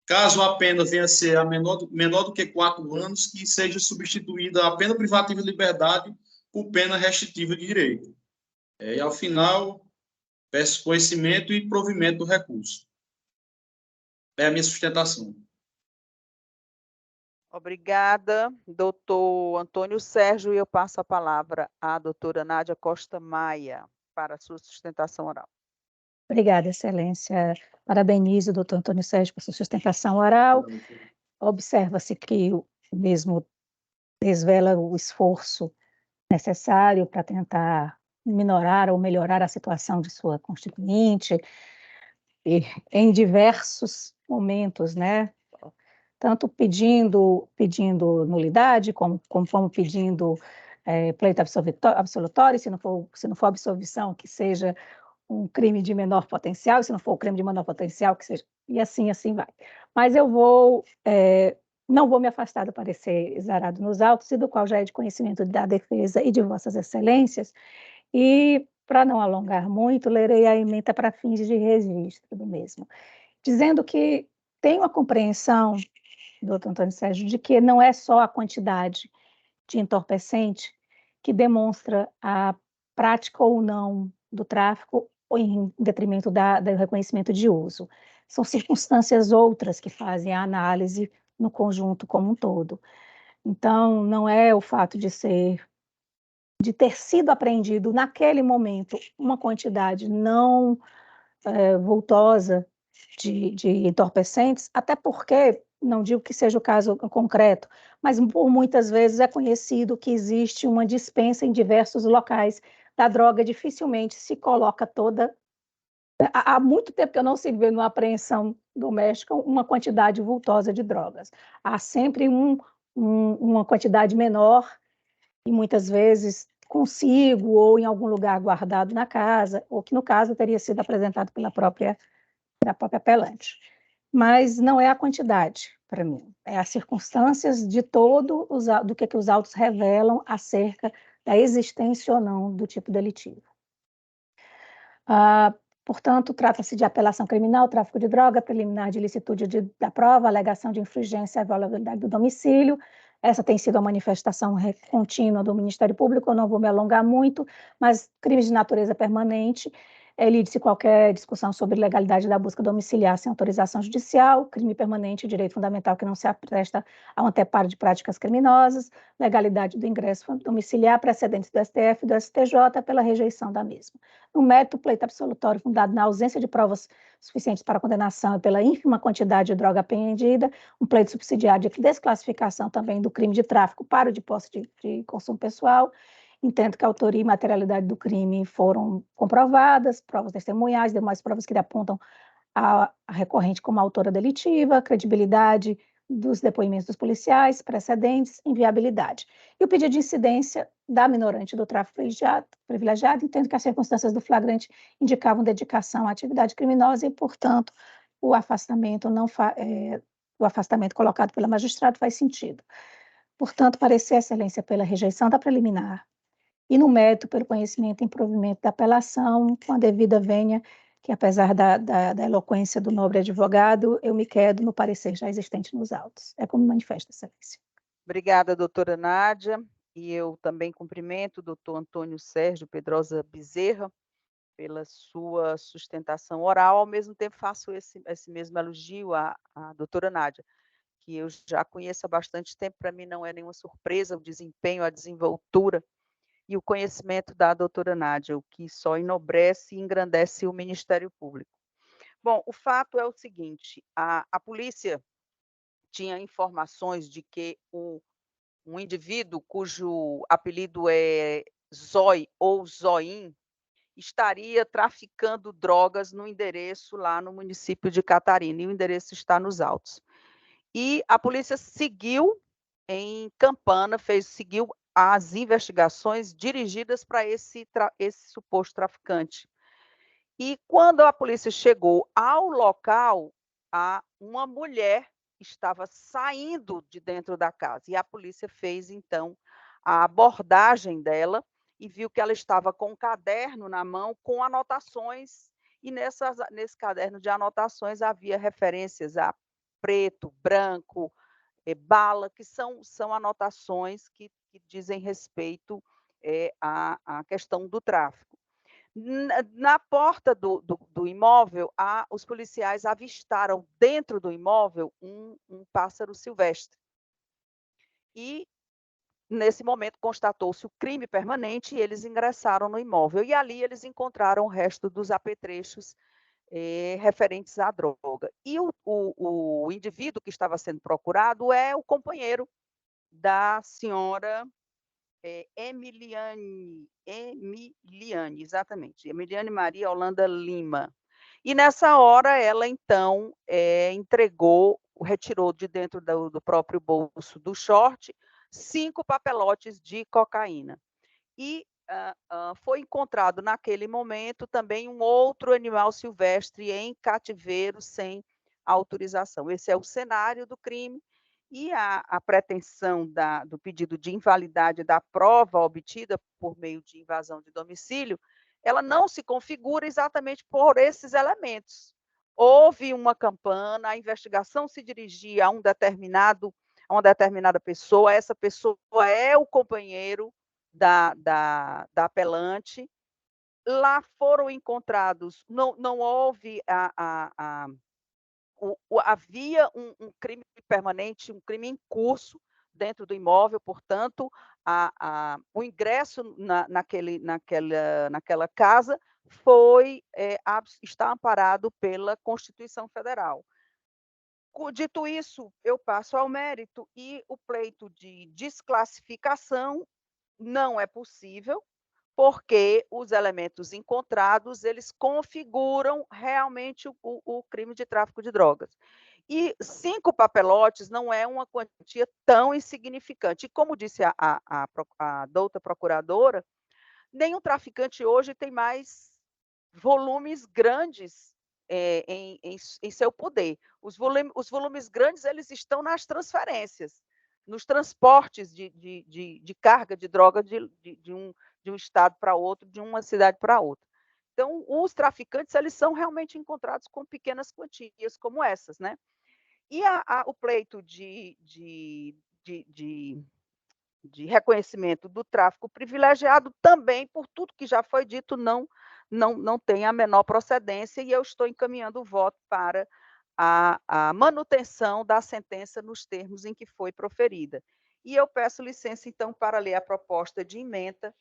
caso a pena venha a ser menor do que 4 anos, que seja substituída a pena privativa de liberdade por pena restritiva de direito. E, ao final, peço conhecimento e provimento do recurso. É a minha sustentação. Obrigada, doutor Antônio Sérgio, e eu passo a palavra à doutora Nádia Costa Maia para a sua sustentação oral. Obrigada, excelência. Parabenizo o doutor Antônio Sérgio por sua sustentação oral. Observa-se que o mesmo desvela o esforço necessário para tentar minorar ou melhorar a situação de sua constituinte, e em diversos momentos, né? Tanto pedindo nulidade, como pedindo pleito absolutório, se não for absolvição, que seja um crime de menor potencial, se não for um crime de menor potencial, que seja, e assim vai. Mas eu vou Não vou me afastar do parecer exarado nos autos, e do qual já é de conhecimento da defesa e de vossas excelências, e, para não alongar muito, lerei a ementa para fins de registro do mesmo, dizendo que tenho a compreensão, doutor Antônio Sérgio, de que não é só a quantidade de entorpecente que demonstra a prática ou não do tráfico ou em detrimento do reconhecimento de uso. São circunstâncias outras que fazem a análise no conjunto como um todo. Então, não é o fato de ter sido apreendido naquele momento uma quantidade não vultosa de entorpecentes, até porque, não digo que seja o caso concreto, mas por muitas vezes é conhecido que existe uma dispensa em diversos locais da droga, dificilmente se coloca toda. Há muito tempo que eu não se vê numa apreensão doméstica uma quantidade vultosa de drogas. Há sempre uma quantidade menor, e muitas vezes consigo ou em algum lugar guardado na casa, ou que no caso teria sido apresentado pela própria apelante. Mas não é a quantidade, para mim, é as circunstâncias de do que os autos revelam acerca da existência ou não do tipo delitivo. Portanto, trata-se de apelação criminal, tráfico de droga, preliminar de ilicitude da prova, alegação de infringência à violabilidade do domicílio. Essa tem sido a manifestação contínua do Ministério Público, eu não vou me alongar muito, mas crimes de natureza permanente, elide-se qualquer discussão sobre legalidade da busca domiciliar sem autorização judicial, crime permanente, direito fundamental que não se apresta ao anteparo de práticas criminosas, legalidade do ingresso domiciliar, precedentes do STF e do STJ pela rejeição da mesma. No mérito, pleito absolutório fundado na ausência de provas suficientes para condenação e pela ínfima quantidade de droga apreendida, um pleito subsidiário de desclassificação também do crime de tráfico para o de posse de consumo pessoal. Entendo que a autoria e materialidade do crime foram comprovadas, provas testemunhais, demais provas que apontam a recorrente como autora delitiva, credibilidade dos depoimentos dos policiais, precedentes, inviabilidade. E o pedido de incidência da minorante do tráfico privilegiado, entendo que as circunstâncias do flagrante indicavam dedicação à atividade criminosa e, portanto, o afastamento colocado pela magistrada faz sentido. Portanto, parecer a excelência pela rejeição da preliminar e no mérito pelo conhecimento e provimento da apelação, com a devida vênia, que apesar da eloquência do nobre advogado, eu me quedo no parecer já existente nos autos. É como manifesta, excelência. Obrigada, doutora Nádia, e eu também cumprimento o doutor Antônio Sérgio Pedrosa Bezerra pela sua sustentação oral, ao mesmo tempo faço esse mesmo elogio à doutora Nádia, que eu já conheço há bastante tempo, para mim não é nenhuma surpresa o desempenho, a desenvoltura e o conhecimento da doutora Nádia, o que só enobrece e engrandece o Ministério Público. Bom, o fato é o seguinte, a polícia tinha informações de que um indivíduo cujo apelido é Zói ou Zoim estaria traficando drogas no endereço lá no município de Catarina, e o endereço está nos autos. E a polícia seguiu em Campana, seguiu as investigações dirigidas para esse suposto traficante. E quando a polícia chegou ao local, uma mulher estava saindo de dentro da casa, e a polícia fez, então, a abordagem dela e viu que ela estava com um caderno na mão com anotações, e nesse caderno de anotações havia referências a preto, branco, bala, que são anotações que dizem respeito à questão do tráfico. Na porta do imóvel, os policiais avistaram dentro do imóvel um pássaro silvestre. E, nesse momento, constatou-se o crime permanente e eles ingressaram no imóvel. E ali eles encontraram o resto dos apetrechos referentes à droga. E o indivíduo que estava sendo procurado é o companheiro da senhora Emiliane, exatamente, Emiliane Maria Holanda Lima. E nessa hora ela, então, retirou de dentro do próprio bolso do short 5 papelotes de cocaína. E foi encontrado naquele momento também um outro animal silvestre em cativeiro sem autorização. Esse é o cenário do crime, E a pretensão do pedido de invalidade da prova obtida por meio de invasão de domicílio, ela não se configura exatamente por esses elementos. Houve uma campana, a investigação se dirigia a uma determinada pessoa, essa pessoa é o companheiro da apelante. Lá foram encontrados, não houve havia um crime permanente, um crime em curso dentro do imóvel, portanto, o ingresso naquela casa está amparado pela Constituição Federal. Dito isso, eu passo ao mérito e o pleito de desclassificação não é possível, porque os elementos encontrados, eles configuram realmente o crime de tráfico de drogas. E 5 papelotes não é uma quantia tão insignificante. E como disse a douta procuradora, nenhum traficante hoje tem mais volumes grandes em seu poder. Os volumes grandes, eles estão nas transferências, nos transportes de carga de droga de um estado para outro, de uma cidade para outra. Então, os traficantes, eles são realmente encontrados com pequenas quantias como essas, né? E o pleito de reconhecimento do tráfico privilegiado também, por tudo que já foi dito, não tem a menor procedência, e eu estou encaminhando o voto para a manutenção da sentença nos termos em que foi proferida. E eu peço licença, então, para ler a proposta de ementa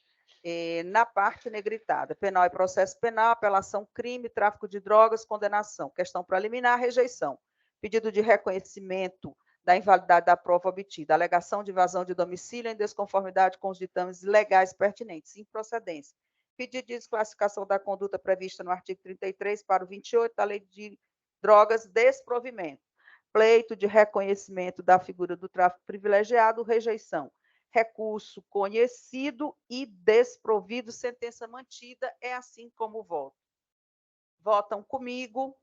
na parte negritada. Penal e processo penal, apelação, crime, tráfico de drogas, condenação. Questão preliminar, rejeição. Pedido de reconhecimento da invalidade da prova obtida. Alegação de invasão de domicílio em desconformidade com os ditames legais pertinentes. Improcedência. Pedido de desclassificação da conduta prevista no artigo 33 para o 28 da Lei de Drogas, desprovimento. Pleito de reconhecimento da figura do tráfico privilegiado, rejeição. Recurso conhecido e desprovido, sentença mantida, é assim como voto. Votam comigo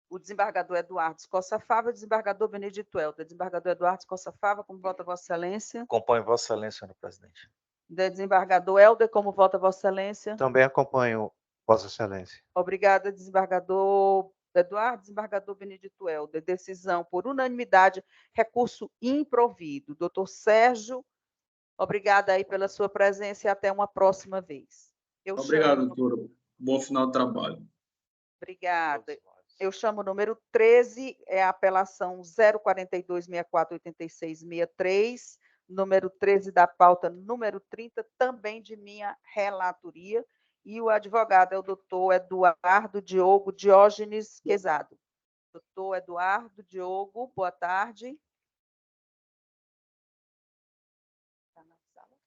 o desembargador Eduardo Escossa Fava, o desembargador Benedito Helder. Desembargador Eduardo Escossa Fava, como vota Vossa Excelência? Acompanho Vossa Excelência, senhor presidente. Desembargador Helder, como vota Vossa Excelência? Também acompanho Vossa Excelência. Obrigada, desembargador Eduardo. Desembargador Benedito Helder. Decisão por unanimidade, recurso improvido. Doutor Sérgio, obrigada aí pela sua presença e até uma próxima vez. Obrigado, doutora. Bom final de trabalho. Obrigada. Eu chamo o número 13, é a apelação 042648663, número 13 da pauta, número 30, também de minha relatoria, e o advogado é o doutor Eduardo Diogo Diógenes Quezado. Doutor Eduardo Diogo, boa tarde. Está na sala?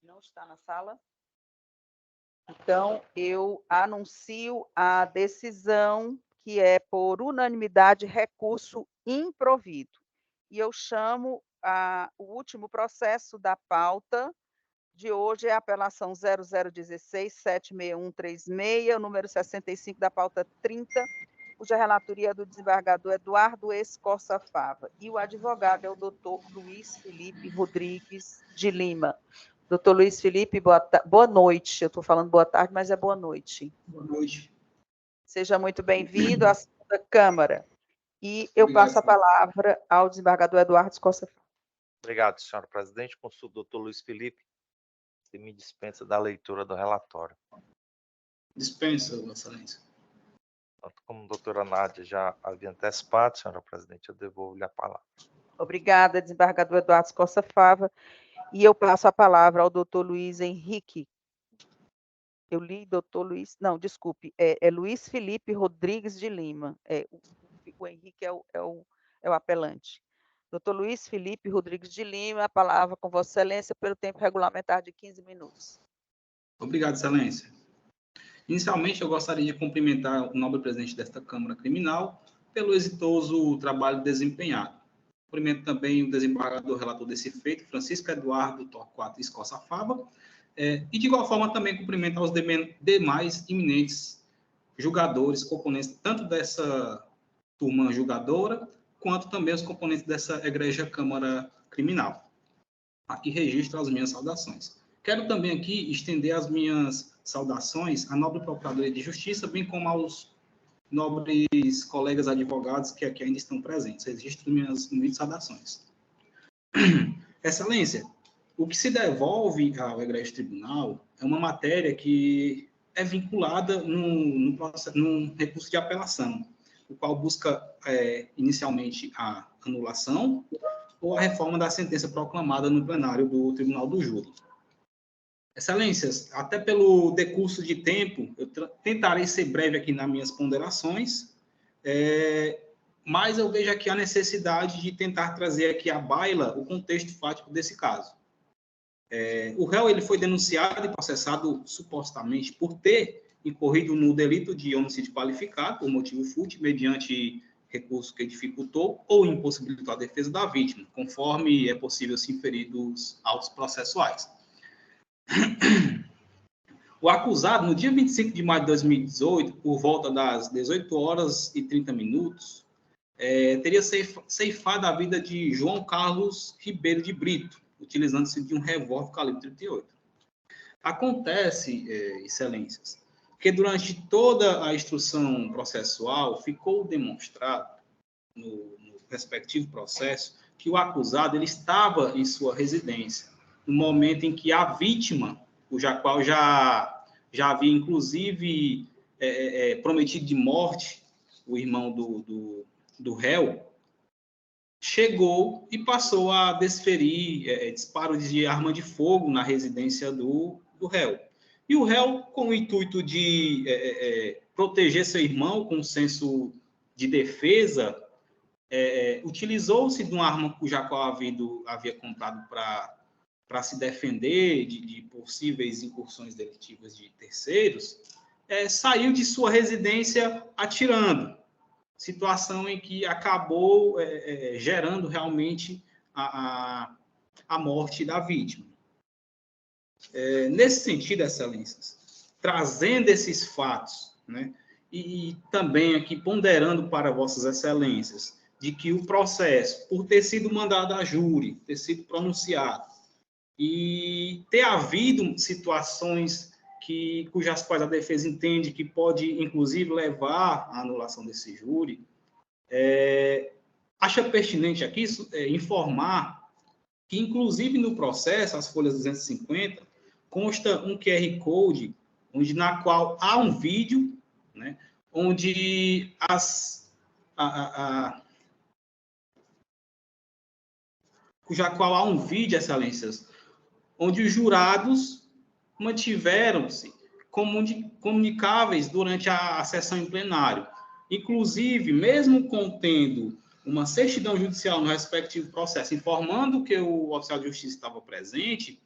Não está na sala? Então, eu anuncio a decisão, que é por unanimidade, recurso improvido. E eu chamo o último processo da pauta de hoje, é a apelação 0016-76136, número 65 da pauta 30, cuja relatoria é do desembargador Eduardo Escossa Fava. E o advogado é o doutor Luiz Felipe Rodrigues de Lima. Doutor Luiz Felipe, boa noite. Eu estou falando boa tarde, mas é boa noite. Boa noite. Seja muito bem-vindo à segunda Câmara. E eu passo a palavra ao desembargador Eduardo Escossa Fava. Obrigado, senhora presidente. Consulto o doutor Luiz Felipe, que me dispensa da leitura do relatório. Dispensa, Vossa Excelência. Como a doutora Nádia já havia antecipado, senhora presidente, eu devolvo-lhe a palavra. Obrigada, desembargador Eduardo Escossa Fava. E eu passo a palavra ao doutor Luiz Henrique. Eu li doutor Luiz... Não, desculpe. É Luiz Felipe Rodrigues de Lima. O Henrique é o apelante. Doutor Luiz Felipe Rodrigues de Lima, a palavra com Vossa Excelência pelo tempo regulamentar de 15 minutos. Obrigado, Excelência. Inicialmente, eu gostaria de cumprimentar o nobre presidente desta Câmara Criminal pelo exitoso trabalho desempenhado. Cumprimento também o desembargador relator desse feito, Francisco Eduardo Torquato Escossa Fava, e de igual forma também cumprimento aos demais iminentes julgadores, componentes tanto dessa turma julgadora, quanto também os componentes dessa Egregia Câmara Criminal. Aqui registro as minhas saudações. Quero também aqui estender as minhas saudações à nobre Procuradoria de Justiça, bem como aos nobres colegas advogados que aqui ainda estão presentes. Registro minhas saudações. Excelência, o que se devolve ao Egrégio Tribunal é uma matéria que é vinculada num recurso de apelação, o qual busca inicialmente a anulação ou a reforma da sentença proclamada no plenário do Tribunal do Júri. Excelências, até pelo decurso de tempo, eu tentarei ser breve aqui nas minhas ponderações, mas eu vejo aqui a necessidade de tentar trazer aqui à baila o contexto fático desse caso. O réu ele foi denunciado e processado supostamente por ter incorrido no delito de homicídio qualificado por motivo fútil, mediante recurso que dificultou ou impossibilitou a defesa da vítima, conforme é possível se inferir dos autos processuais. O acusado, no dia 25 de maio de 2018, por volta das 18 horas e 30 minutos, teria ceifado a vida de João Carlos Ribeiro de Brito, utilizando-se de um revólver calibre 38. Acontece, excelências, que durante toda a instrução processual ficou demonstrado, no respectivo processo, que o acusado ele estava em sua residência, no momento em que a vítima, cuja qual já havia, inclusive, prometido de morte o irmão do réu, chegou e passou a desferir disparos de arma de fogo na residência do réu. E o réu, com o intuito de proteger seu irmão com senso de defesa, utilizou-se de uma arma cuja qual havia comprado para se defender de possíveis incursões delitivas de terceiros, saiu de sua residência atirando, situação em que acabou gerando realmente a morte da vítima. Nesse sentido, excelências, trazendo esses fatos, né, e também aqui ponderando para vossas excelências, de que o processo, por ter sido mandado a júri, ter sido pronunciado, e ter havido situações cujas quais a defesa entende que pode, inclusive, levar à anulação desse júri, acha pertinente aqui informar que, inclusive, no processo, as folhas 250, consta um QR Code, na qual há um vídeo, né, onde cuja qual há um vídeo, excelências, onde os jurados mantiveram-se comunicáveis durante a sessão em plenário. Inclusive, mesmo contendo uma certidão judicial no respectivo processo, informando que o oficial de justiça estava presente,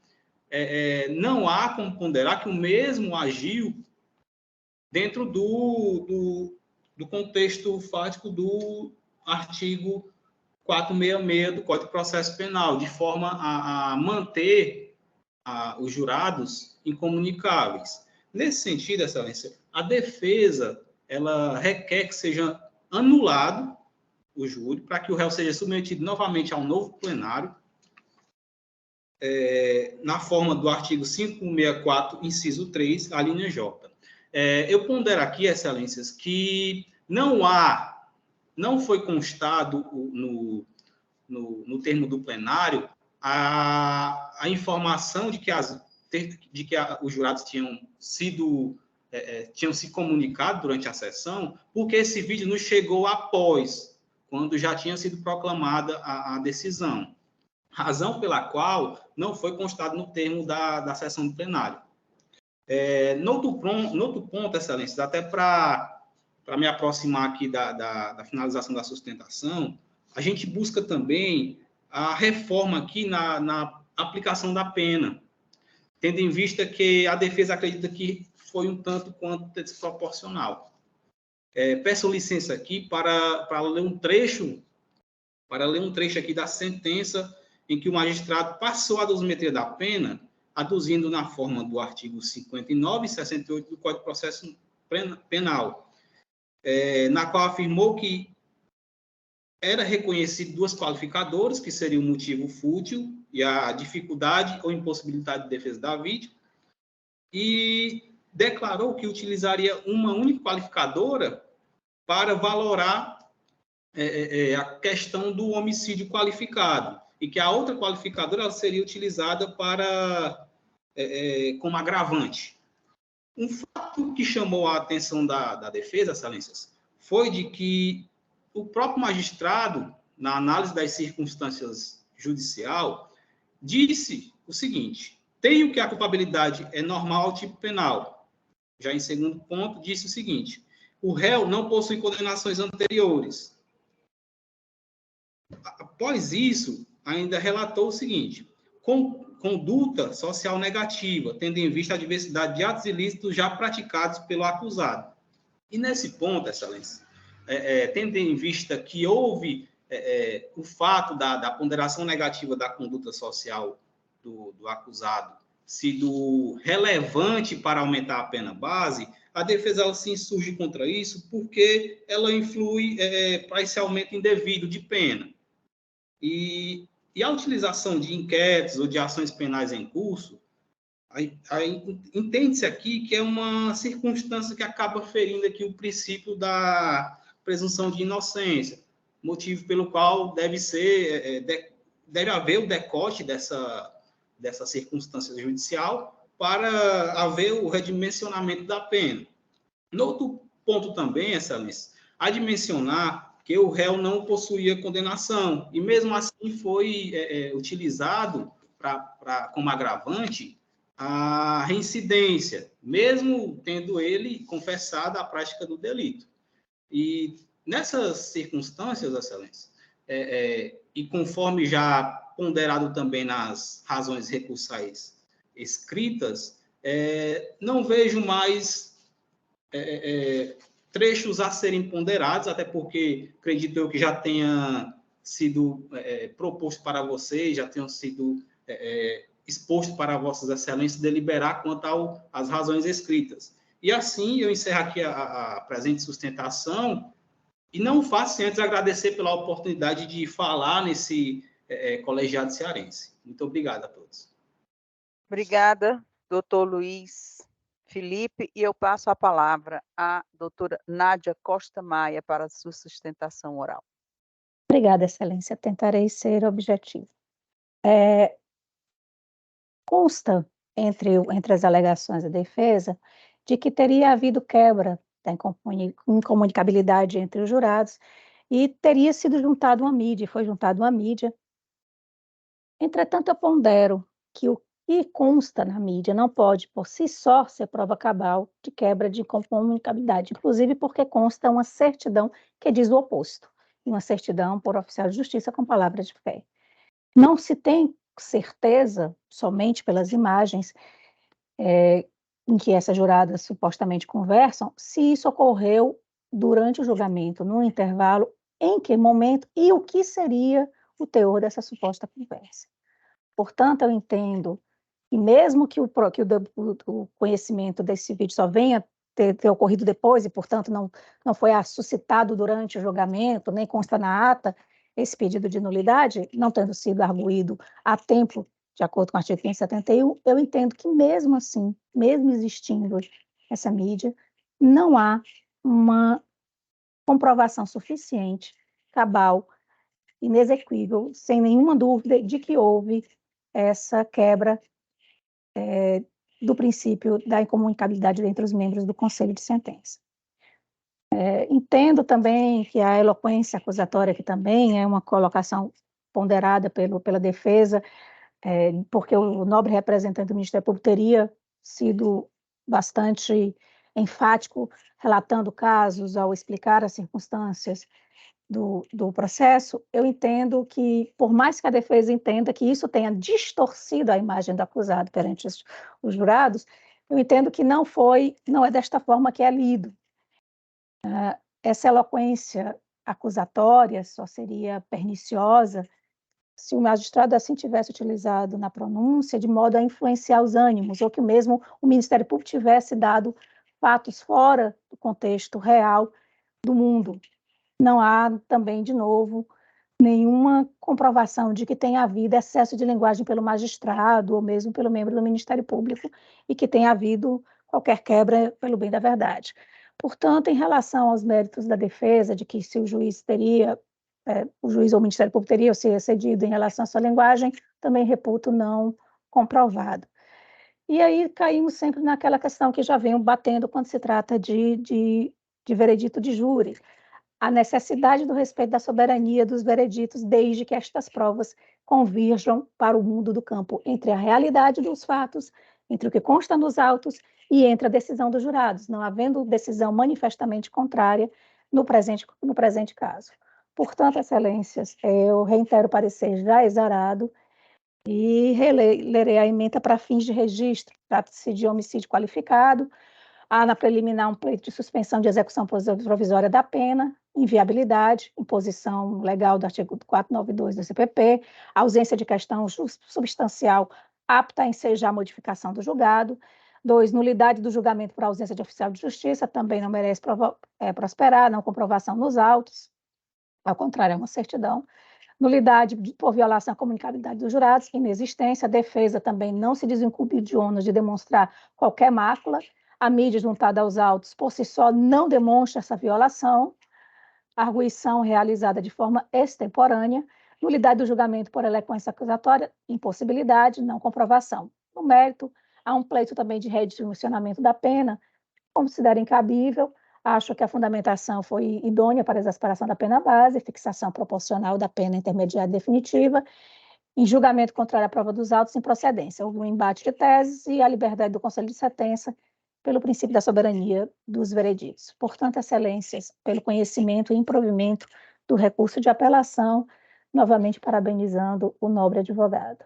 não há como ponderar que o mesmo agiu dentro do contexto fático do artigo 466 do Código de Processo Penal, de forma a manter os jurados incomunicáveis. Nesse sentido, excelência, a defesa ela requer que seja anulado o júri para que o réu seja submetido novamente ao novo plenário, na forma do artigo 564, inciso 3, a linha J. Eu pondero aqui, excelências, que não foi constado no termo do plenário a informação de que os jurados tinham se comunicado durante a sessão, porque esse vídeo nos chegou após, quando já tinha sido proclamada a decisão. Razão pela qual não foi constado no termo da sessão do plenário. No outro ponto, excelências, até para me aproximar aqui da finalização da sustentação, a gente busca também a reforma aqui na aplicação da pena, tendo em vista que a defesa acredita que foi um tanto quanto desproporcional. Peço licença aqui para ler um trecho aqui da sentença em que o magistrado passou a dosimetria da pena, aduzindo na forma do artigo 59 e 68 do Código de Processo Penal, na qual afirmou que era reconhecido duas qualificadoras, que seria o motivo fútil e a dificuldade ou impossibilidade de defesa da vítima, e declarou que utilizaria uma única qualificadora para valorar a questão do homicídio qualificado, e que a outra qualificadora ela seria utilizada para como agravante. Um fato que chamou a atenção da defesa, excelências, foi de que o próprio magistrado, na análise das circunstâncias judicial, disse o seguinte: tenho que a culpabilidade é normal ao tipo penal. Já em segundo ponto, disse o seguinte: o réu não possui condenações anteriores. Após isso, ainda relatou o seguinte: conduta social negativa, tendo em vista a diversidade de atos ilícitos já praticados pelo acusado. E nesse ponto, excelência, tendo em vista que houve o fato da ponderação negativa da conduta social do acusado sido relevante para aumentar a pena base, a defesa ela se insurge contra isso porque ela influi para esse aumento indevido de pena. E a utilização de inquéritos ou de ações penais em curso, entende-se aqui que é uma circunstância que acaba ferindo aqui o princípio da presunção de inocência, motivo pelo qual deve haver o decote dessa circunstância judicial para haver o redimensionamento da pena. No outro ponto também, excelência, há de mencionar que o réu não possuía condenação, e mesmo assim foi utilizado como agravante a reincidência, mesmo tendo ele confessado a prática do delito. E nessas circunstâncias, excelência, e conforme já ponderado também nas razões recursais escritas, não vejo mais trechos a serem ponderados, até porque acredito eu que já tenha sido proposto para vocês, já tenham sido exposto para vossas excelências deliberar quanto às razões escritas. E assim eu encerro aqui a presente sustentação e não faço sem antes agradecer pela oportunidade de falar nesse colegiado cearense. Muito obrigado a todos. Obrigada, doutor Luiz Felipe, e eu passo a palavra à doutora Nádia Costa Maia para a sua sustentação oral. Obrigada, excelência. Tentarei ser objetivo. Consta entre as alegações da defesa de que teria havido quebra da incomunicabilidade entre os jurados e teria sido juntado uma mídia, foi juntado uma mídia. Entretanto, eu pondero que o que consta na mídia não pode, por si só, ser prova cabal de quebra de incomunicabilidade, inclusive porque consta uma certidão que diz o oposto, e uma certidão por oficial de justiça com palavra de fé. Não se tem certeza, somente pelas imagens em que essas juradas supostamente conversam, se isso ocorreu durante o julgamento, no intervalo, em que momento e o que seria o teor dessa suposta conversa. Portanto, eu entendo que mesmo que o conhecimento desse vídeo só venha ter ocorrido depois e, portanto, não foi suscitado durante o julgamento, nem consta na ata esse pedido de nulidade, não tendo sido arguído a tempo, de acordo com o artigo 571, eu entendo que mesmo assim, mesmo existindo essa mídia, não há uma comprovação suficiente, cabal, inexequível, sem nenhuma dúvida de que houve essa quebra do princípio da incomunicabilidade entre os membros do Conselho de Sentença. Entendo também que a eloquência acusatória, que também é uma colocação ponderada pela defesa, porque o nobre representante do Ministério Público teria sido bastante enfático, relatando casos ao explicar as circunstâncias do processo, eu entendo que, por mais que a defesa entenda que isso tenha distorcido a imagem do acusado perante os jurados, eu entendo que não é desta forma que é lido. Essa eloquência acusatória só seria perniciosa se o magistrado assim tivesse utilizado na pronúncia de modo a influenciar os ânimos, ou que mesmo o Ministério Público tivesse dado fatos fora do contexto real do mundo. Não há também, de novo, nenhuma comprovação de que tenha havido excesso de linguagem pelo magistrado ou mesmo pelo membro do Ministério Público e que tenha havido qualquer quebra pelo bem da verdade. Portanto, em relação aos méritos da defesa, de que se o juiz teria, o juiz ou o Ministério Público teria se excedido em relação à sua linguagem, também reputo não comprovado. E aí caímos sempre naquela questão que já venho batendo quando se trata de veredito de júri, a necessidade do respeito da soberania dos vereditos, desde que estas provas convirjam para o mundo do campo, entre a realidade dos fatos, entre o que consta nos autos e entre a decisão dos jurados, não havendo decisão manifestamente contrária no presente caso. Portanto, excelências, eu reitero o parecer já exarado e lerei a ementa para fins de registro. Trata-se de homicídio qualificado. Há na preliminar um pleito de suspensão de execução provisória da pena, inviabilidade, imposição legal do artigo 492 do CPP, ausência de questão substancial apta a ensejar a modificação do julgado. 2, nulidade do julgamento por ausência de oficial de justiça, também não merece prosperar, não comprovação nos autos, ao contrário, é uma certidão. Nulidade por violação à comunicabilidade dos jurados, inexistência. A defesa também não se desincumbiu de ônus de demonstrar qualquer mácula. A mídia juntada aos autos, por si só, não demonstra essa violação. Arguição realizada de forma extemporânea. Nulidade do julgamento por eloquência acusatória, impossibilidade, não comprovação. No mérito, há um pleito também de redimensionamento da pena, considero incabível. Acho que a fundamentação foi idônea para a exasperação da pena base, fixação proporcional da pena intermediária definitiva, em julgamento contrário à prova dos autos, improcedência. Houve um embate de teses e a liberdade do Conselho de Sentença pelo princípio da soberania dos vereditos. Portanto, excelências, pelo conhecimento e improvimento do recurso de apelação, novamente parabenizando o nobre advogado.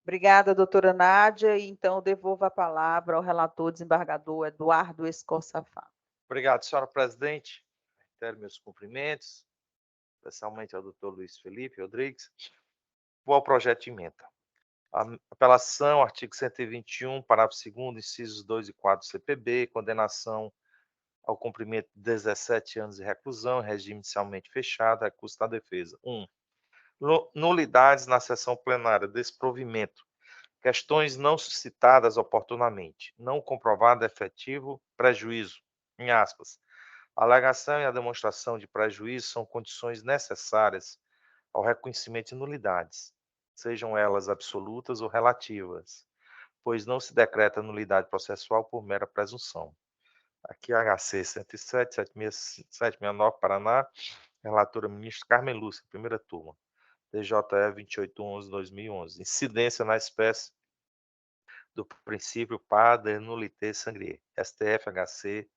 Obrigada, doutora Nádia. E então, eu devolvo a palavra ao relator desembargador Eduardo Escorça Fago. Obrigado, senhora presidente. Reitero meus cumprimentos, especialmente ao doutor Luiz Felipe Rodrigues. Vou ao projeto de ementa. A apelação, artigo 121, parágrafo 2º, incisos 2 e 4 do CPB, condenação ao cumprimento de 17 anos de reclusão, regime inicialmente fechado, recurso da defesa. 1. Nulidades na sessão plenária, desprovimento, questões não suscitadas oportunamente, não comprovado efetivo prejuízo, em aspas. A alegação e a demonstração de prejuízo são condições necessárias ao reconhecimento de nulidades, sejam elas absolutas ou relativas, pois não se decreta nulidade processual por mera presunção. Aqui HC 107, 769, Paraná, relatora ministra Carmen Lúcia, primeira turma. DJE 2811/2011. Incidência na espécie do princípio par de nullité sangrier. STF HC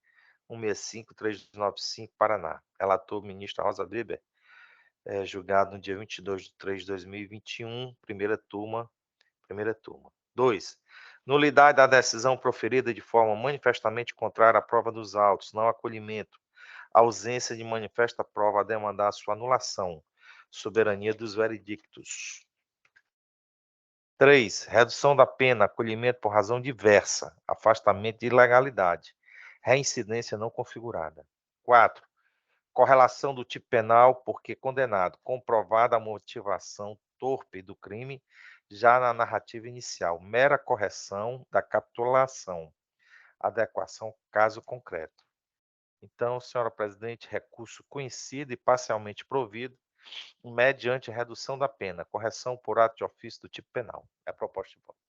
165395, Paraná. Relator ministra Rosa Weber, julgado no dia 22/3/2021, primeira turma. 2. Nulidade da decisão proferida de forma manifestamente contrária à prova dos autos, não acolhimento, ausência de manifesta prova a demandar sua anulação, soberania dos veredictos. 3. Redução da pena, acolhimento por razão diversa, afastamento de ilegalidade, reincidência não configurada. 4. Correlação do tipo penal, porque condenado, comprovada a motivação torpe do crime, já na narrativa inicial, mera correção da capitulação, adequação caso concreto. Então, senhora presidente, recurso conhecido e parcialmente provido, mediante redução da pena, correção por ato de ofício do tipo penal. É a proposta de voto.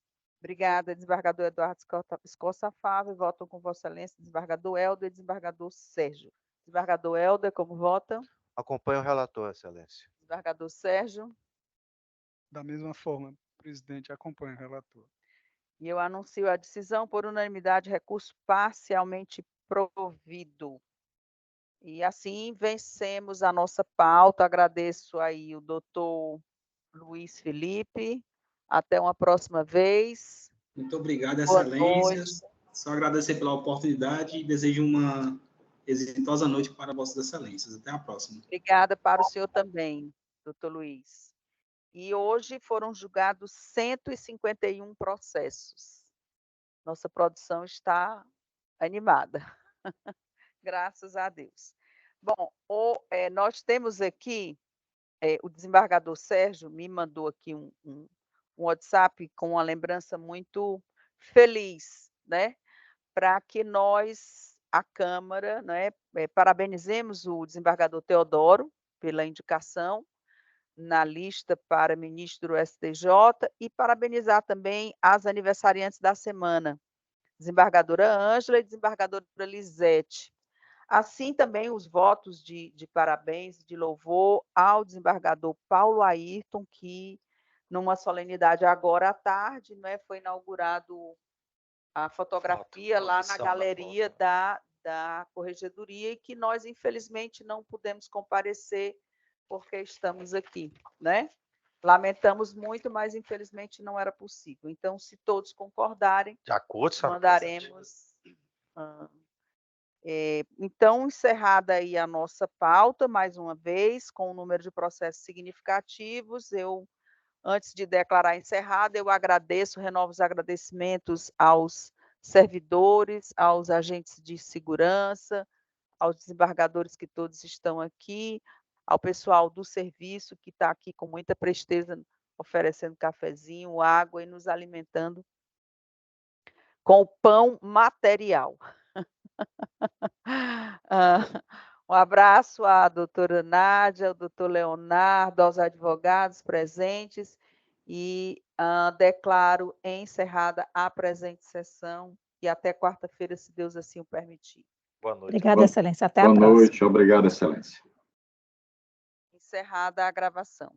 Obrigada, desembargador Eduardo Escorça Fago. Votam com Vossa Excelência, desembargador Helder e desembargador Sérgio. Desembargador Helder, como vota? Acompanho o relator, excelência. Desembargador Sérgio? Da mesma forma, presidente, acompanho o relator. E eu anuncio a decisão por unanimidade, recurso parcialmente provido. E assim vencemos a nossa pauta. Agradeço aí o doutor Luiz Felipe. Até uma próxima vez. Muito obrigado, Boa excelências. noite. Só agradecer pela oportunidade e desejo uma exitosa noite para vossas excelências. Até a próxima. Obrigada para o senhor também, doutor Luiz. E hoje foram julgados 151 processos. Nossa produção está animada. Graças a Deus. Bom, nós temos aqui, o desembargador Sérgio me mandou aqui um WhatsApp com uma lembrança muito feliz, né? Para que nós, a Câmara, né, parabenizemos o desembargador Teodoro pela indicação na lista para ministro do STJ e parabenizar também as aniversariantes da semana, desembargadora Ângela e desembargadora Lisete. Assim também os votos de parabéns, de louvor ao desembargador Paulo Ayrton, que numa solenidade agora à tarde, né, foi inaugurado a fotografia lá na galeria da Corregedoria e que nós, infelizmente, não pudemos comparecer porque estamos aqui, né? Lamentamos muito, mas infelizmente não era possível. Então, se todos concordarem, de acordo, mandaremos. Então, encerrada aí a nossa pauta, mais uma vez, com o número de processos significativos, antes de declarar encerrada, eu agradeço, renovo os agradecimentos aos servidores, aos agentes de segurança, aos desembargadores que todos estão aqui, ao pessoal do serviço que está aqui com muita presteza, oferecendo cafezinho, água e nos alimentando com o pão material. Um abraço à doutora Nádia, ao doutor Leonardo, aos advogados presentes e declaro encerrada a presente sessão e até quarta-feira, se Deus assim o permitir. Boa noite. Obrigada, Excelência. Até a próxima. Boa noite. Obrigado, Excelência. Encerrada a gravação.